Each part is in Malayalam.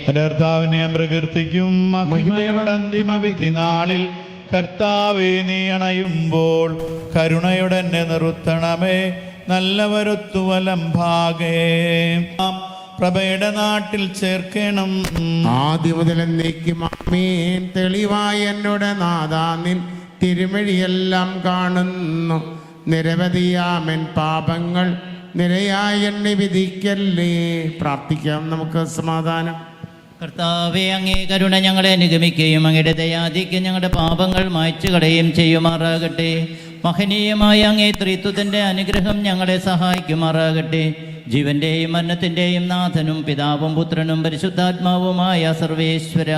കർത്താവിനെ പ്രകീർത്തിക്കും. മഹിമയുടെ അന്തിമ വിധി നാളിൽ കർത്താവേ നീ അണയുമ്പോൾ കരുണയുടെ നിർത്തണമേ. നല്ലവരൊത്തുവലം ഭാഗേ പ്രഭയുടെ നാട്ടിൽ ചേർക്കണം. ആദ്യം മുതൽ എന്നേക്കും ആമേൻ. തെളിവായ എന്നോട് നാഥാ നിൻ തിരുമഴിയെല്ലാം കാണുന്നു. നിരവധിയാമൻ പാപങ്ങൾ നിരയായി എന്നെ വിധിക്കല്ലേ. പ്രാർത്ഥിക്കാം നമുക്ക് സമാധാനം. കർത്താവേ, അങ്ങേ കരുണ ഞങ്ങളെ അനുഗമിക്കുകയും അങ്ങയുടെ ദയാധിക്യം ഞങ്ങളുടെ പാപങ്ങൾ മായ്ച്ചു കളയുകയും ചെയ്യുമാറാകട്ടെ. മഹനീയമായ അങ്ങേ ത്രിത്വത്തിൻ്റെ അനുഗ്രഹം ഞങ്ങളെ സഹായിക്കുമാറാകട്ടെ. ജീവന്റെയും മരണത്തിന്റെയും നാഥനും പിതാവും പുത്രനും പരിശുദ്ധാത്മാവുമായ സർവേശ്വര.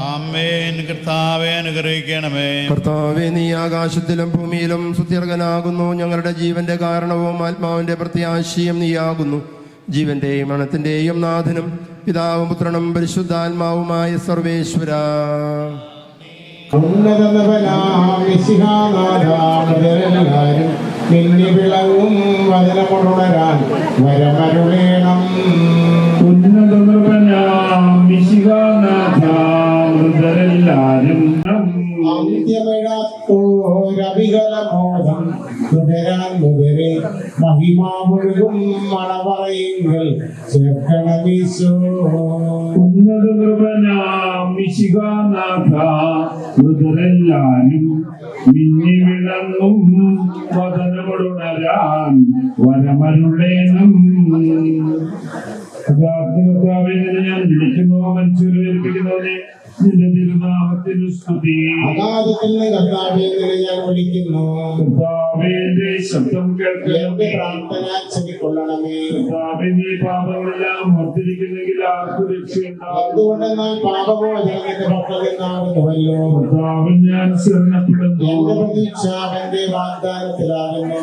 ആമേൻ. കർത്താവേ അനുഗ്രഹിക്കണമേ. കർത്താവേ നീ ആകാശത്തിലും ഭൂമിയിലും സുത്യർഹനാകുന്നു. ഞങ്ങളുടെ ജീവന്റെ കാരണവും ആത്മാവിന്റെ പ്രത്യാശയും നീയാകുന്നു. ജീവന്റെയും മരണത്തിന്റെയും നാഥനും പിതാവും പുത്രനും പരിശുദ്ധാത്മാവുമായ സർവേശ്വര. വിളവും വചനമുണരാൻ വരമരുളേണം. അന്ത്യമിഴത്തോരവികലബോധം തുടരാൻ മുതരെ മഹിമാവൊഴുകും മണവറയുങ്ങൾ ചേർക്കണമീശോ. മൃതരെല്ലാരും മിന്നി വിളങ്ങും വദനമുണരാൻ വരമരുളേണം. ഞാൻ വിളിക്കുന്നു, മനുഷ്യരെ ഏൽപ്പിക്കുന്നവനെ നിന്റെ തിരുനാമത്തിന് സ്തുതി. അഗാധത്തിൽ കർത്താവേ ഞാൻ വിളിക്കുന്നു. കർത്താവിന്റെ ശബ്ദം കേൾക്കണമേ. പ്രാർത്ഥന ചെവിക്കൊള്ളണമേ. കർത്താവേ, നീ പാപങ്ങളെല്ലാം ഓർത്തിരിക്കുന്നെങ്കിൽ ആർക്കു രക്ഷയുണ്ടാകും? എന്തുകൊണ്ടെന്നാൽ പാപമോചനത്തിന്റെ പദ്ധതിന്നാകുന്നുവല്ലോ. കർത്താവിൽ ഞാൻ ശരണപ്പെടുന്നു. എന്റെ പ്രതീക്ഷ അവന്റെ വാഗ്ദാനത്തിലാകുന്നു.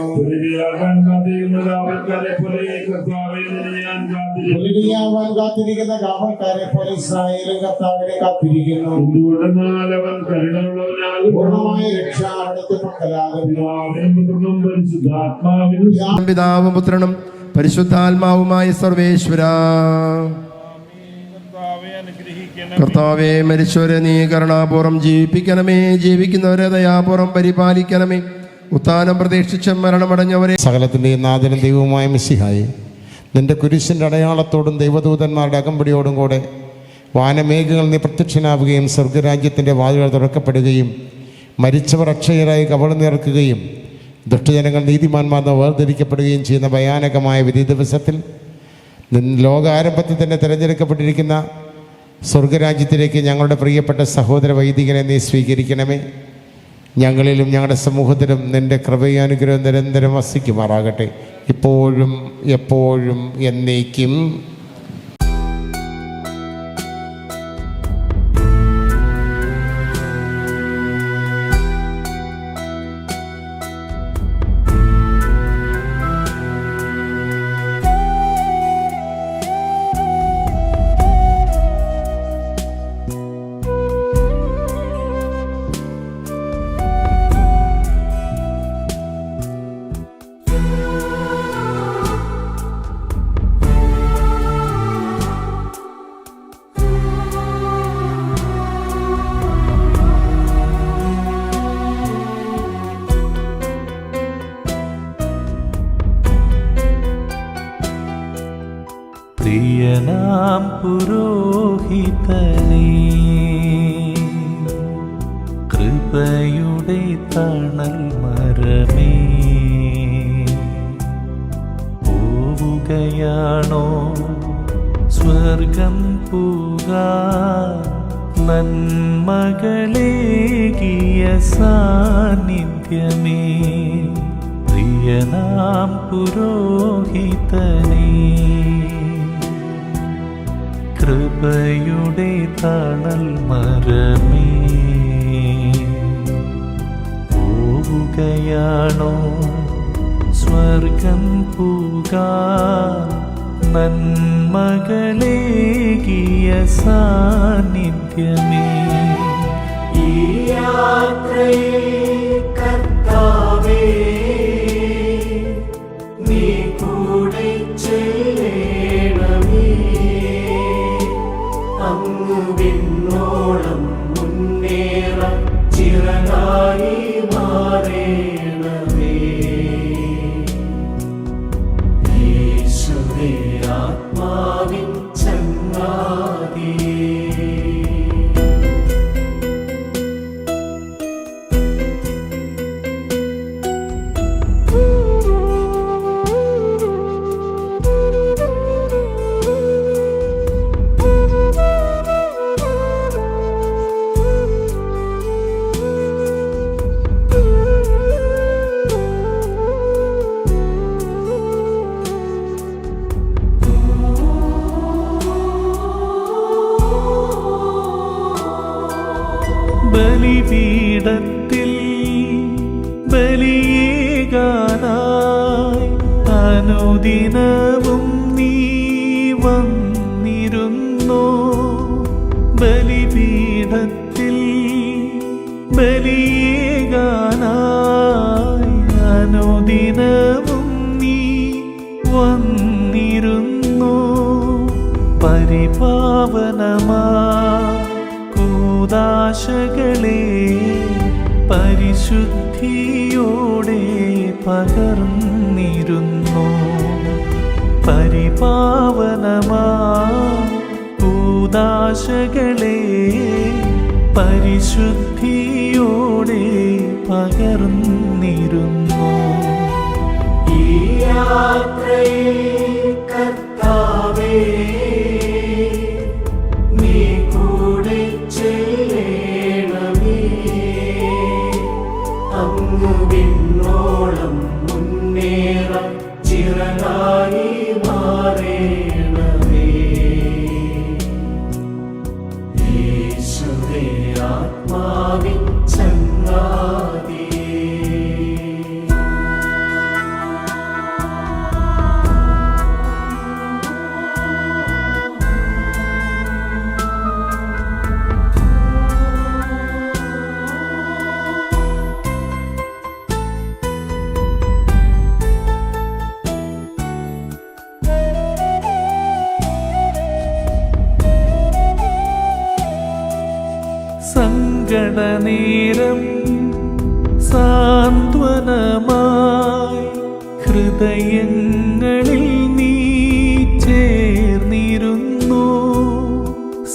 കാവൽക്കാരെ പോലെ കർത്താവേ ഞാൻ കാത്തിരിക്കുന്ന കാവൽക്കാരെ പോലെ ഇസ്രായേലും കർത്താവിനെ കാത്തിരിക്കുന്നു. എന്തുകൊണ്ടെന്നാൽ അവൻ കരുണയുള്ളവനാകുന്നു. പൂർണ്ണമായ രക്ഷ അവിടുത്തെ പക്കലാകുന്നു. പിതാവും പുത്രനും പരിശുദ്ധാത്മാവുമായ സർവേശ്വര. കർത്താവേ, മരിച്ചവരെ നീ കരുണാപൂർവ്വം ജീവിപ്പിക്കണമേ. ജീവിക്കുന്നവരെ ദയാപൂർവ്വം പരിപാലിക്കണമേ. ഉത്ഥാനം പ്രതീക്ഷിച്ച മരണമടഞ്ഞവരെ സകലത്തിൻ്റെയും നാഥനും ദൈവവുമായ മിശിഹായി, നിന്റെ കുരിശിൻ്റെ അടയാളത്തോടും ദൈവദൂതന്മാരുടെ അകമ്പടിയോടും കൂടെ വാനമേഘങ്ങൾ നീ പ്രത്യക്ഷനാവുകയും സ്വർഗരാജ്യത്തിൻ്റെ വാതിലുകൾ തുറക്കപ്പെടുകയും മരിച്ചവർ അക്ഷയരായി കവളുനിറക്കുകയും ദുഷ്ടജനങ്ങൾ നീതിമാന്മാർ വേർതിരിക്കപ്പെടുകയും ചെയ്യുന്ന ഭയാനകമായ വിധി ദിവസത്തിൽ ലോകാരംഭത്തിൽ തന്നെ തിരഞ്ഞെടുക്കപ്പെട്ടിരിക്കുന്ന സ്വർഗരാജ്യത്തിലേക്ക് ഞങ്ങളുടെ പ്രിയപ്പെട്ട സഹോദര വൈദികനെ നീ സ്വീകരിക്കണമേ. ഞങ്ങളിലും ഞങ്ങളുടെ സമൂഹത്തിലും നിൻ്റെ കൃപയാനുഗ്രഹം നിരന്തരം വസിക്കുമാറാകട്ടെ. ഇപ്പോഴും എപ്പോഴും എന്നേക്കും. പ്രിയനാം പുരോഹിതനേ, കൃപയുടെ തണൽ മരമേ, പോവുകയാണോ സ്വർഗം പുകാൻ നന്മകളേകിയ സാന്നിധ്യമേ? പ്രിയനാം പുരോഹിതനേ, കൃപയുടെ തണൽ മരമേ, പോവുകയാണോ സ്വർഗം പുകാൻ നന്മകളേകിയ സാന്നിധ്യമേ? ഈ യാത്രയിൽ കർത്താവേ, നീ കൂടെ ചെല്ലണമേ, അങ്ങ് വിണ്ണോളം മുന്നേറ ചിറകായി മാറേണമേ. യേശുവേ ആത്മാവിൻ ചങ്ങാതിയേ, ബലിപീഠത്തിൽ ബലിയേകാനായി അനുദിനവും നീ വന്നിരുന്നോ? ബലിപീഠത്തിൽ ബലിയേകാനായി അനുദിനവും നീ വന്നിരുന്നോ? പരിപാവനമാ കൂദാശകളെ പരിശുദ്ധിയോടെ പകർന്നിരുന്നു. പരിപാവനമാ കൂദാശകളെ പരിശുദ്ധിയോടെ പകർന്നിരുന്നു. ഈ യാത്രയിൽ കർത്താവേ, നീ കൂടെ ചെല്ലണമേ, അങ്ങ് വിണ്ണോളം മുന്നേറ ചിറകായി മാറേണമേ. യേശുവേ ആത്മാവിൻ ചങ്ങാതിയേ, സങ്കടനേരം സാന്ത്വനമായി ഹൃദയങ്ങളിൽ നീ ചേർന്നിരുന്നു.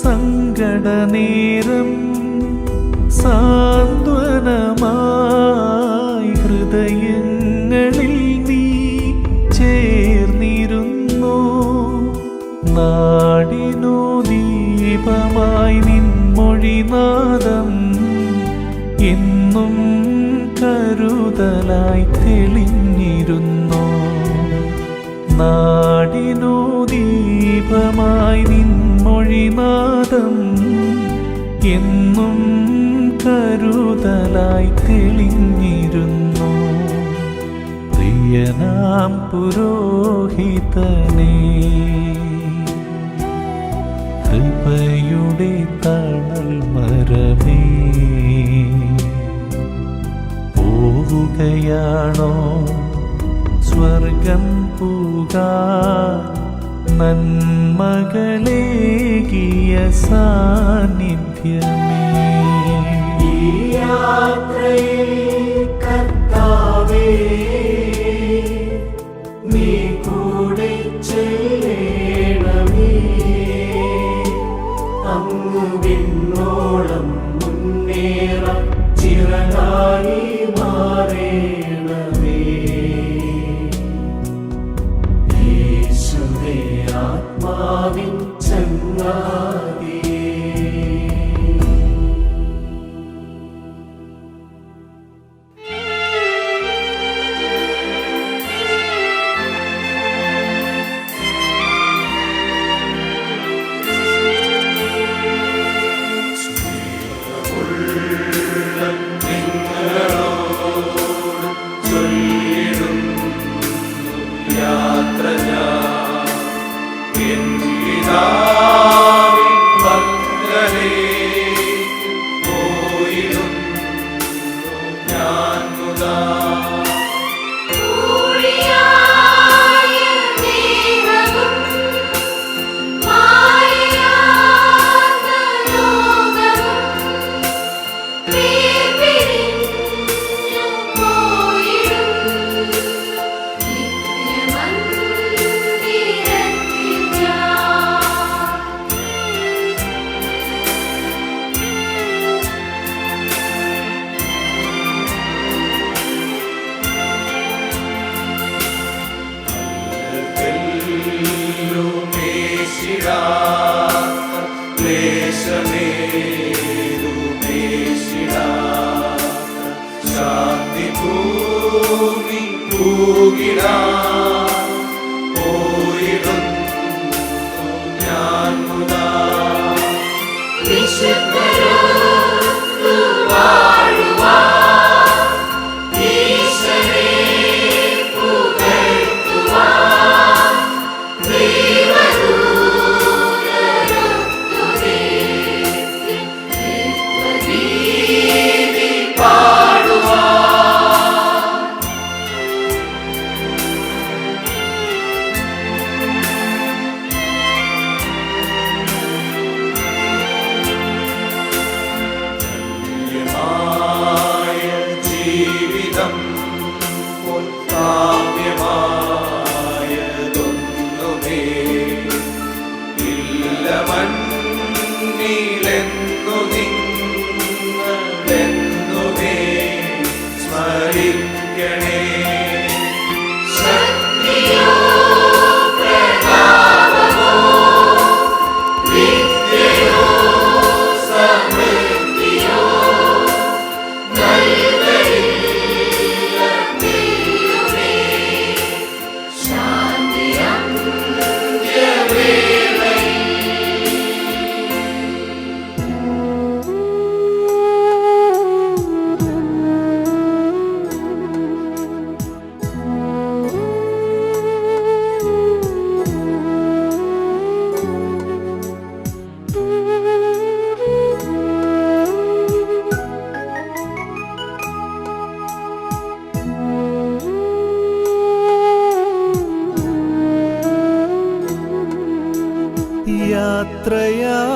സങ്കടനേരം സാന്ത്വനമായി ഹൃദയങ്ങളിൽ നീ ചേർന്നിരുന്നു. നാടിനു ദീപമായി നിൻമൊഴിനാദം എന്നും കരുതലായി തെളിഞ്ഞിരുന്നു. പാദം എന്നും കരുതലായി തെളിഞ്ഞിരുന്നു. പ്രിയനാം പുരോഹിതനേ, കൃപയുടെ തണൽ മരമേ, പോവുകയാണോ സ്വർഗം പുകാൻ നന്മകളേകിയ സാന്നിധ്യമേ? ഈ യാത്രയിൽ കർത്താവേ, നീ കൂടെ ചെല്ലണമേ. അങ്ങ് വിണ്ണോളം മുന്നേറാൻ ചിറകായി മാറേണമേ. യേശുവേ ആത്മാവിൻ ചങ്ങാതിയേ. ശാന്തി ഭൂമി പൂകിടാൻ പോയിടുന്നു ഞാൻ മുതാ. വിശുദ്ധരോടു വാഴുവാൻ ഈശനെ പുകഴ്ത്തുവാൻ ദൈവദൂതരൊത്തു നിത്യഗീതി പാടുവാൻ. ജീവിതം കാമ്യമായതൊന്നുമേ ഇല്ല. മണ്ണിലെന്നു നിങ്ങളെന്നുമേ സ്മരിക്കണേ. ശക്തിയോ പ്രതാപമോ വിദ്യയോ സമൃദ്ധിയോ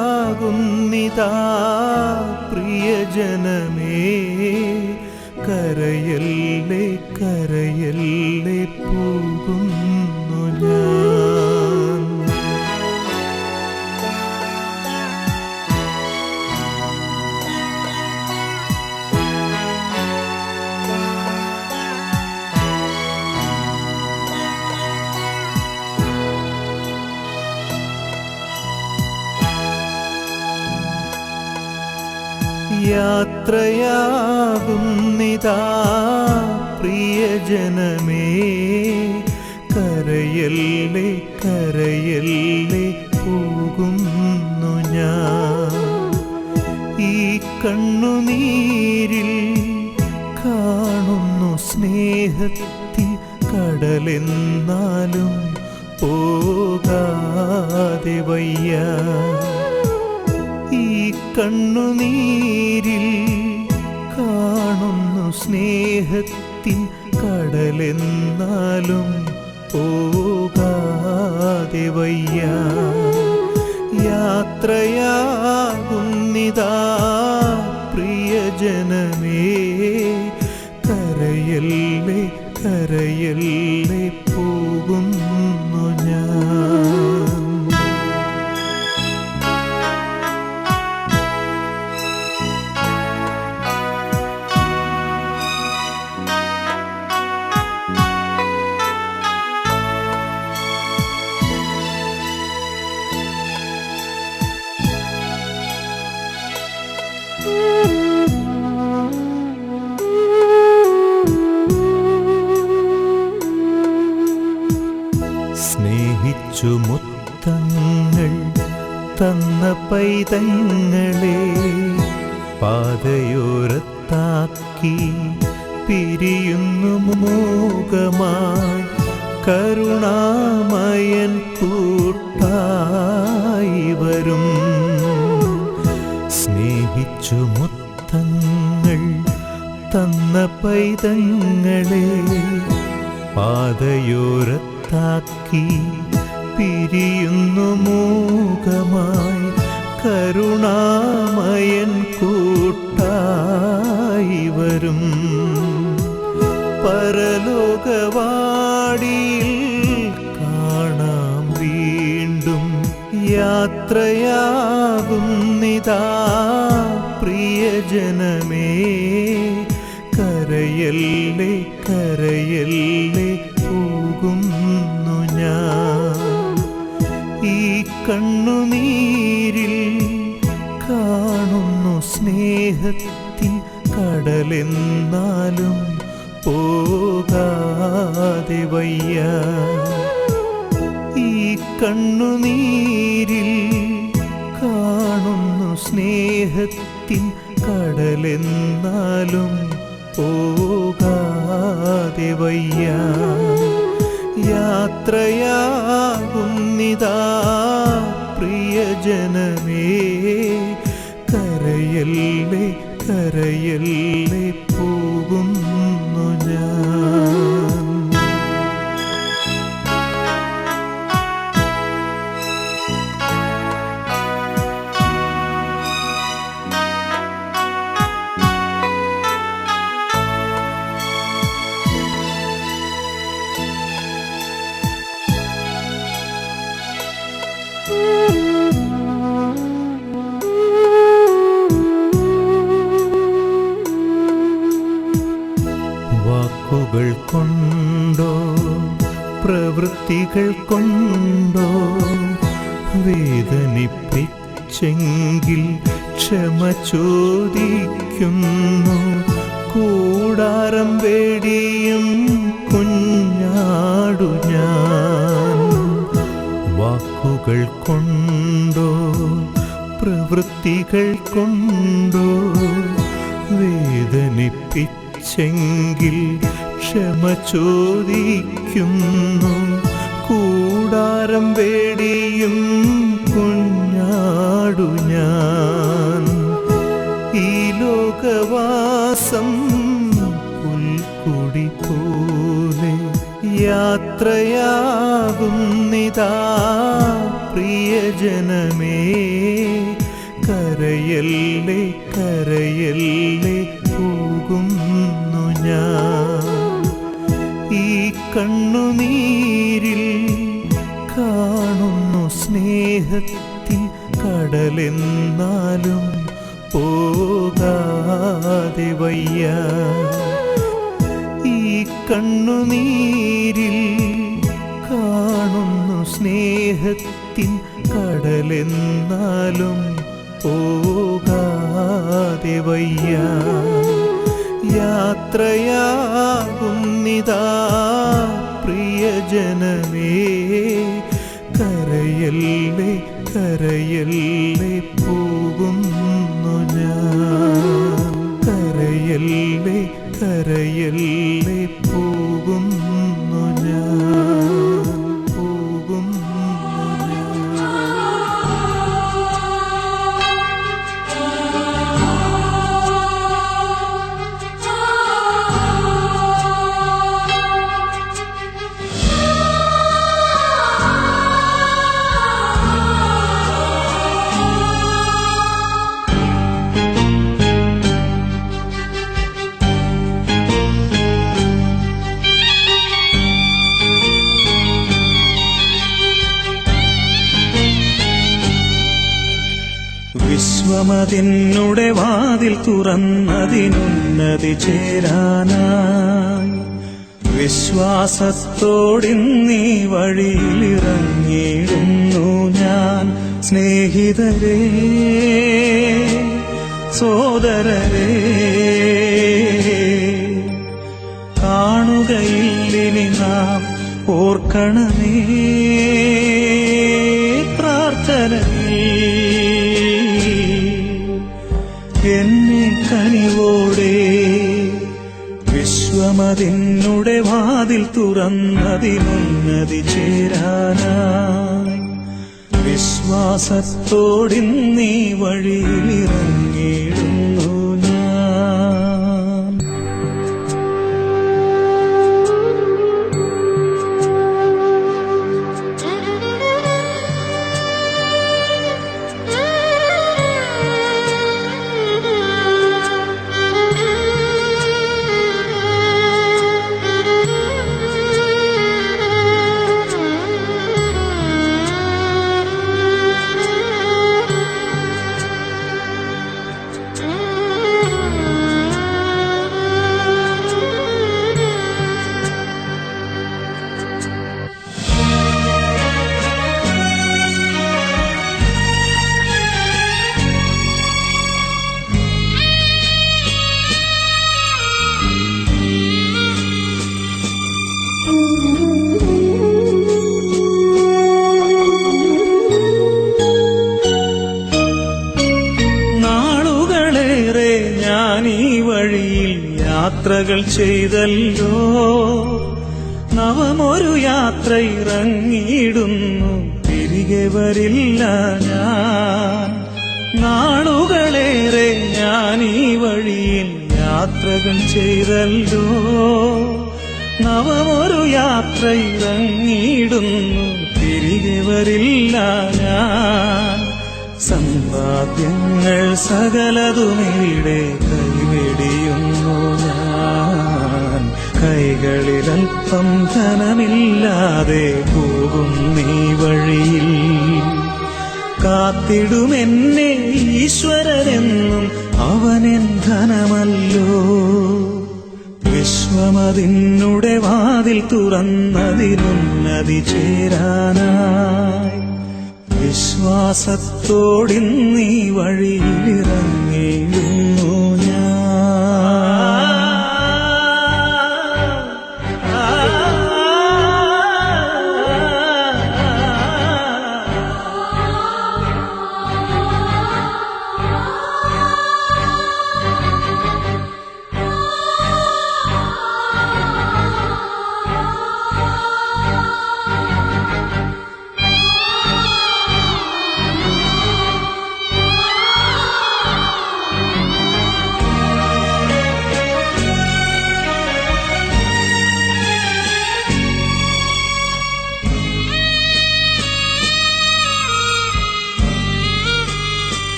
യാത്രയാകുന്നിതാ പ്രിയജനമേ, കരയല്ലേ കരയല്ലേ പോകുന്നു ഞാൻ. യാത്രയാകുന്നിതാ പ്രിയജനമേ, കരയല്ലേ കരയല്ലേ പോകുന്നു ഞാൻ. ഈ കണ്ണുനീരിൽ കാണുന്നു സ്നേഹത്തിൻ കടലെന്നാലും പോകാതെ വയ്യ. ഈ കണ്ണുനീരിൽ കാണുന്നു സ്നേഹത്തിൻ കടലെന്നാലും പോകാതെ വയ്യ. യാത്രയാകുന്നിതാ പ്രിയജനമേ, കരയല്ലേ കരയല്ലേ പോകുന്നു ഞാൻ. സ്നേഹിച്ചു മുത്തങ്ങൾ തന്ന പൈതങ്ങളെ പാതയോരത്താക്കി പിരിയുന്നു മൂകമായി കരുണാമയൻ കൂട്ടായി വരും. സ്നേഹിച്ചു മുത്തങ്ങൾ തന്ന പൈതങ്ങളെ പാതയോരത്താക്കി പിരിയുന്നു മൂകമായി കരുണാമയൻ കൂട്ടായി വരും. പരലോകവാടിയിൽ കാണാം വീണ്ടും, യാത്രയാകുന്നിതാ പ്രിയജനമേ, കരയല്ലേ കരയല്ലേ പോകുന്നു ഞാൻ. ഈ കണ്ണുനീരിൽ കാണുന്നു സ്നേഹത്തിൻ കടലെന്നാലും പോകാതെ വയ്യ. ഈ കണ്ണുനീരിൽ കാണുന്നു സ്നേഹത്തിൻ കടലെന്നാലും പോകാതെ വയ്യ. യാത്രയാകുന്നിതാ പ്രിയജനമേ, കരയല്ലേ കരയല്ലേ പോകുന്നു ഞാൻ. വാക്കുകൾ കൊണ്ടോ പ്രവൃത്തികൾ കൊണ്ടോ വേദനിപ്പിച്ചെങ്കിൽ ക്ഷമ ചോദിക്കുന്നു. കൂടാരം വേടിയും കുഞ്ഞാടു ഞാൻ. വാക്കുകൾ കൊണ്ടോ പ്രവൃത്തികൾ കൊണ്ടോ വേദനിപ്പിച്ചെങ്കിൽ ക്ഷമ ചോദിക്കുന്നു. കൂടാരം വേടിയും കുഞ്ഞാടു ഞാൻ. ഈ ലോകവാസം പുൽക്കൊടി പോലെ യാത്രയാകുന്നിതാ പ്രിയജനമേ, കരയല്ലേ കരയല്ലേ പോകുന്നു ഞാൻ. ഈ കണ്ണുനീരിൽ കാണുന്നു സ്നേഹത്തിൻ കടലെന്നാലും പോകാതെ വയ്യ. ഈ കണ്ണുനീരിൽ കാണുന്നു സ്നേഹത്തിൻ കടലെന്നാലും പോകാതെ വയ്യ. യാത്രയാകുന്നിതാ പ്രിയജനമേ, കരയല്ലേ കരയല്ലേ പോകുന്നു ഞാൻ. കരയല്ലേ പോകുന്നു ഞാൻ, പോകുന്നു ഞാൻ. വിശ്വമതിന്നുടെ വാതിൽ തുറന്നതിനുന്നതി ചേരാനായി വിശ്വാസത്തോടിന്നീ വഴിയിലിറങ്ങിയിടുന്നു ഞാൻ. സ്നേഹിതരേ, സോദരരേ, കാണുകയില്ലിനി നാം ഓർക്കണമേ പ്രാർത്ഥനയിൽ എന്നെ കനിവോടെ. വിശ്വമതിന്നുടെ വാതിൽ തുറന്നതിനുന്നതി ചേരാനായി വിശ്വാസത്തോടിന്നീ വഴിയിലിറങ്ങിയിടുന്നു ഞാൻ. നാളുകളേറെ ഞാനീ വഴിയിൽ യാത്രകൾ ചെയ്തല്ലോ, നവമൊരു യാത്ര ഇറങ്ങിയിടുന്നു, തിരികെ വരില്ല ഞാൻ. നാളുകളേറെ ഞാനീ വഴിയിൽ യാത്രകൾ ചെയ്തല്ലോ, നവമൊരു യാത്ര ഇറങ്ങിയിടുന്നു, തിരികെ വരില്ല ഞാൻ. സമ്പാദ്യങ്ങൾ സകലതുമിവിടെ കൈവെടിയുന്നു ഞാൻ. കൈകളിലൽപ്പം ധനമില്ലാതെ പോകും നീ വഴിയിൽ. കാത്തിടുമെന്നെ ഈശ്വരനെന്നും അവനെൻ ധനമല്ലോ. വിശ്വമതിന്നുടെ വാതിൽ തുറന്നതിനുന്നതി ചേരാനായി വിശ്വാസത്തോടിന്നീ വഴിയിലിറങ്ങിയിടുന്നു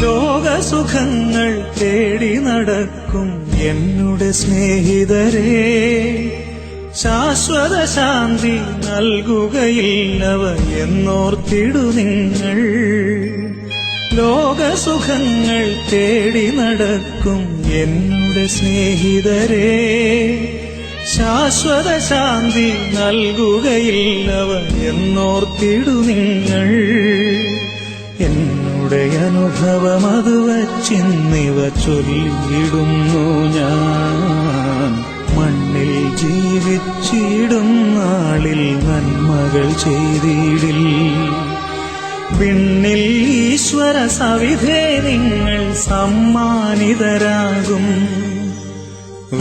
ലോകസുഖങ്ങൾ തേടി നടക്കും എന്നുടെ സ്നേഹിതരേ, ശാശ്വത ശാന്തി നൽകുകയില്ലവ എന്നോർത്തിടു നിങ്ങൾ. ലോകസുഖങ്ങൾ തേടി നടക്കും എന്നുടെ സ്നേഹിതരേ, ശാശ്വത ശാന്തി നൽകുകയില്ലവ എന്നോർത്തിടു നിങ്ങൾ. എന്നുടെ അനുഭവം അത് വച്ചിന്നിവ ചൊല്ലിയിടുന്നു ഞാൻ. മണ്ണിൽ ജീവിച്ചിടും നാളിൽ നന്മകൾ ചെയ്തിടിൽ. വിണ്ണിൽ ഈശ്വര സവിധേ നിങ്ങൾ സമ്മാനിതരാകും.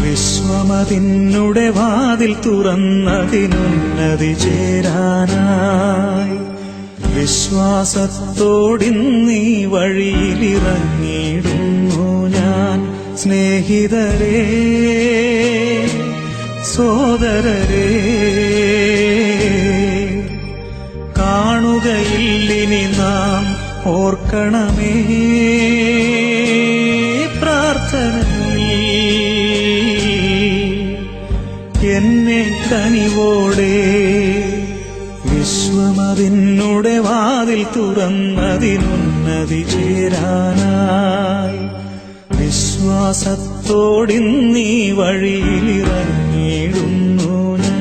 വിശ്വമതിന്നുടെ വാതിൽ തുറന്നതിനുന്നതി ചേരാനായി വിശ്വാസത്തോടിന്നീ വഴിയിലിറങ്ങിയിടുന്നു ഞാൻ. സ്നേഹിതരേ, സോദരരേ, കാണുകയില്ലിനി നാം ഓർക്കണമേ പ്രാർത്ഥനയിൽ എന്നെ കനിവോടെ. വിശ്വമതിന്നുടെ വാതിൽ തുറന്നതിനുന്നതി ചേരാനായി വിശ്വാസത്തോടിന്നീ വഴിയിലിറങ്ങിയിടുന്നു ഞാൻ.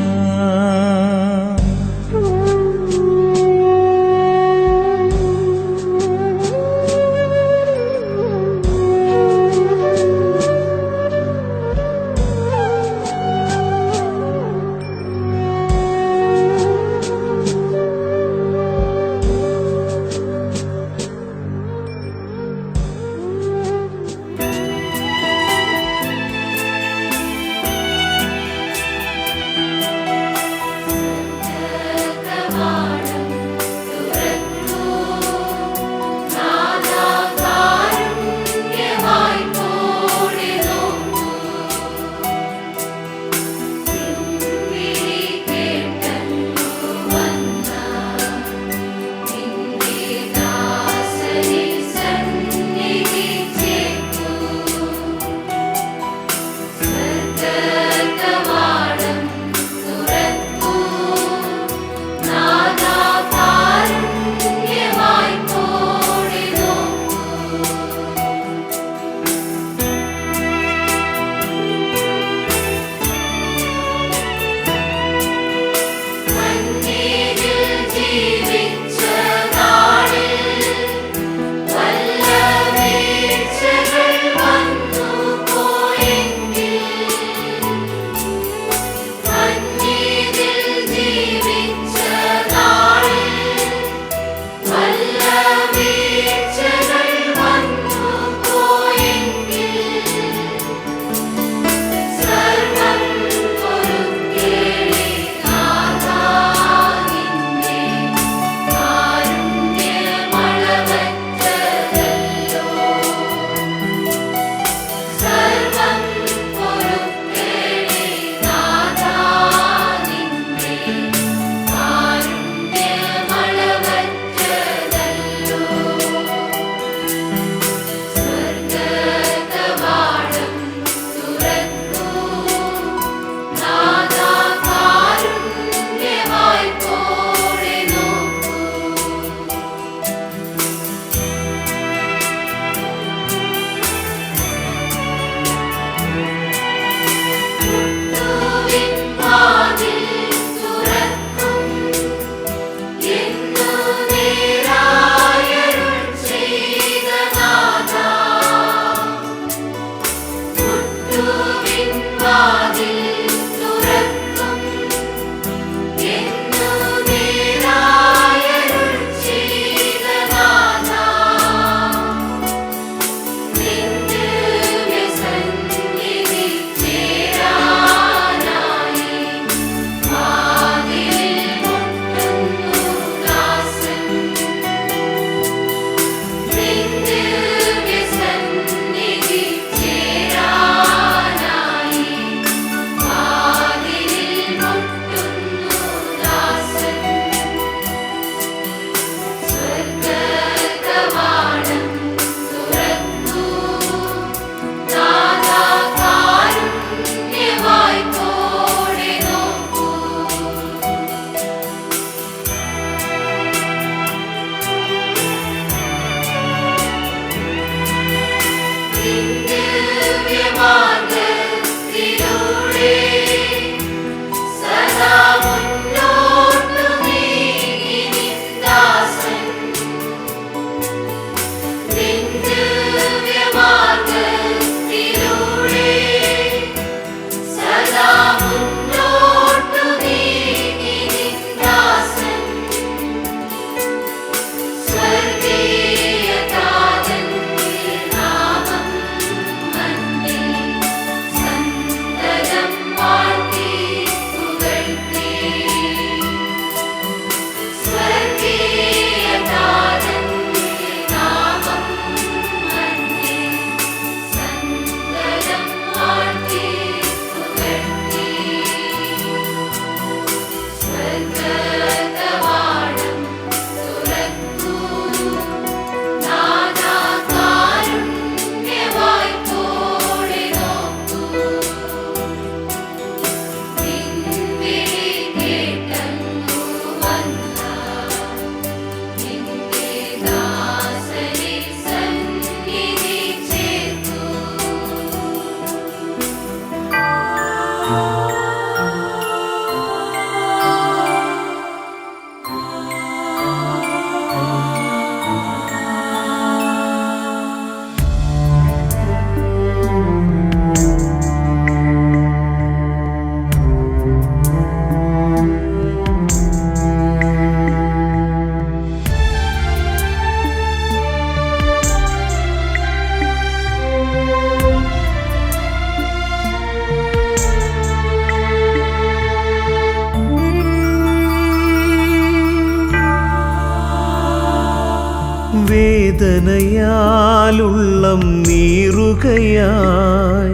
വേദനയാലുള്ളം നീറുകയായി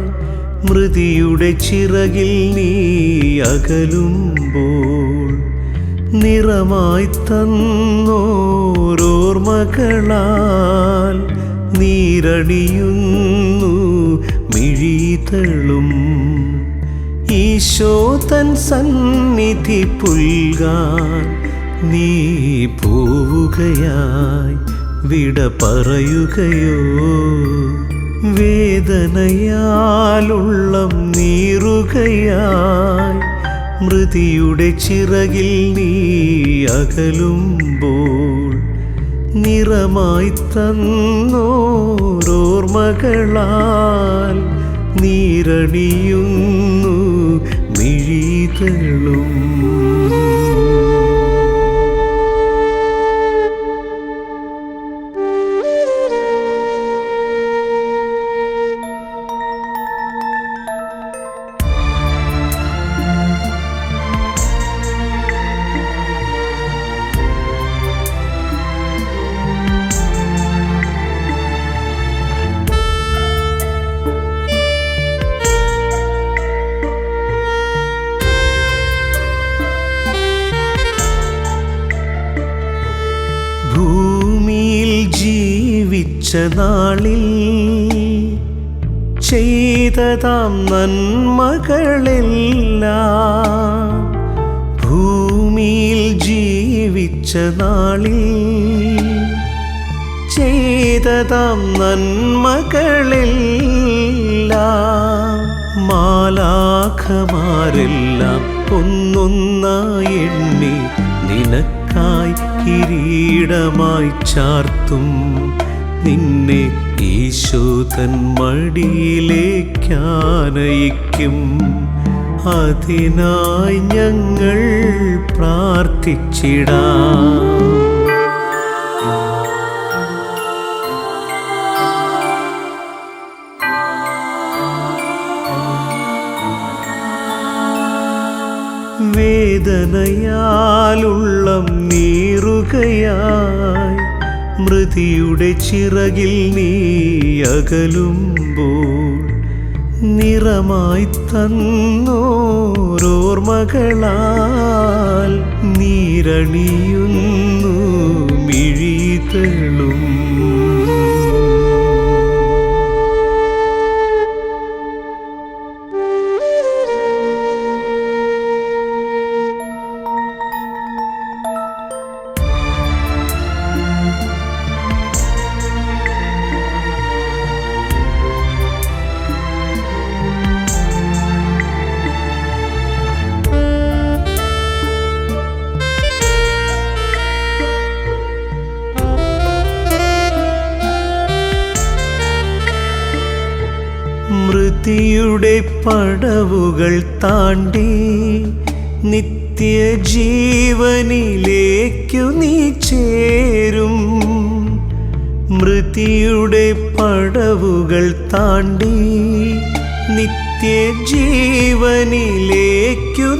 മൃതിയുടെ ചിറകിൽ നീ അകലുമ്പോൾ നിറമായി തന്നോരോർമകളാൽ നീരണിയുന്നു മിഴിതളും ഈശോ തൻ സന്നിധി പുൽകാൻ നീ പോവുകയായി വിട പറയുകയോ വേദനയാലുള്ളം നീറുകയായി മൃതിയുടെ ചിറകിൽ നീ അകലുമ്പോൾ നിറമായി തന്നോരോർമകളാൽ നീരണിയുന്നു മിഴിതളും. ഭൂമിയിൽ ജീവിച്ച നാളിൽ ചെയ്തതാം നന്മകളെല്ലാം ഭൂമിയിൽ ജീവിച്ച നാളിൽ ചെയ്തതാം നന്മകളെല്ലാം മാലാഖമാരെല്ലാം ഒന്നൊന്നായി എണ്ണി നിനക്കായി കിരീടമായി ചാർത്തും നിന്നെ ഈശോ തൻ മടിയിലേക്കാനയിക്കും. അതിനായി ഞങ്ങൾ പ്രാർത്ഥിച്ചിടാം. വേദനയാലുള്ളം നീറുകയായി മൃതിയുടെ ചിറകിൽ നീ അകലുമ്പോൾ നിറമായി തന്നോരോർമകളാൽ നീരണിയുന്നു മിഴിതളും. മൃതിയുടെ പടവുകൾ താണ്ടി നിത്യജീവനിലേക്കു നീ ചേരും. മൃതിയുടെ പടവുകൾ താണ്ടി നിത്യജീവനിലേക്കു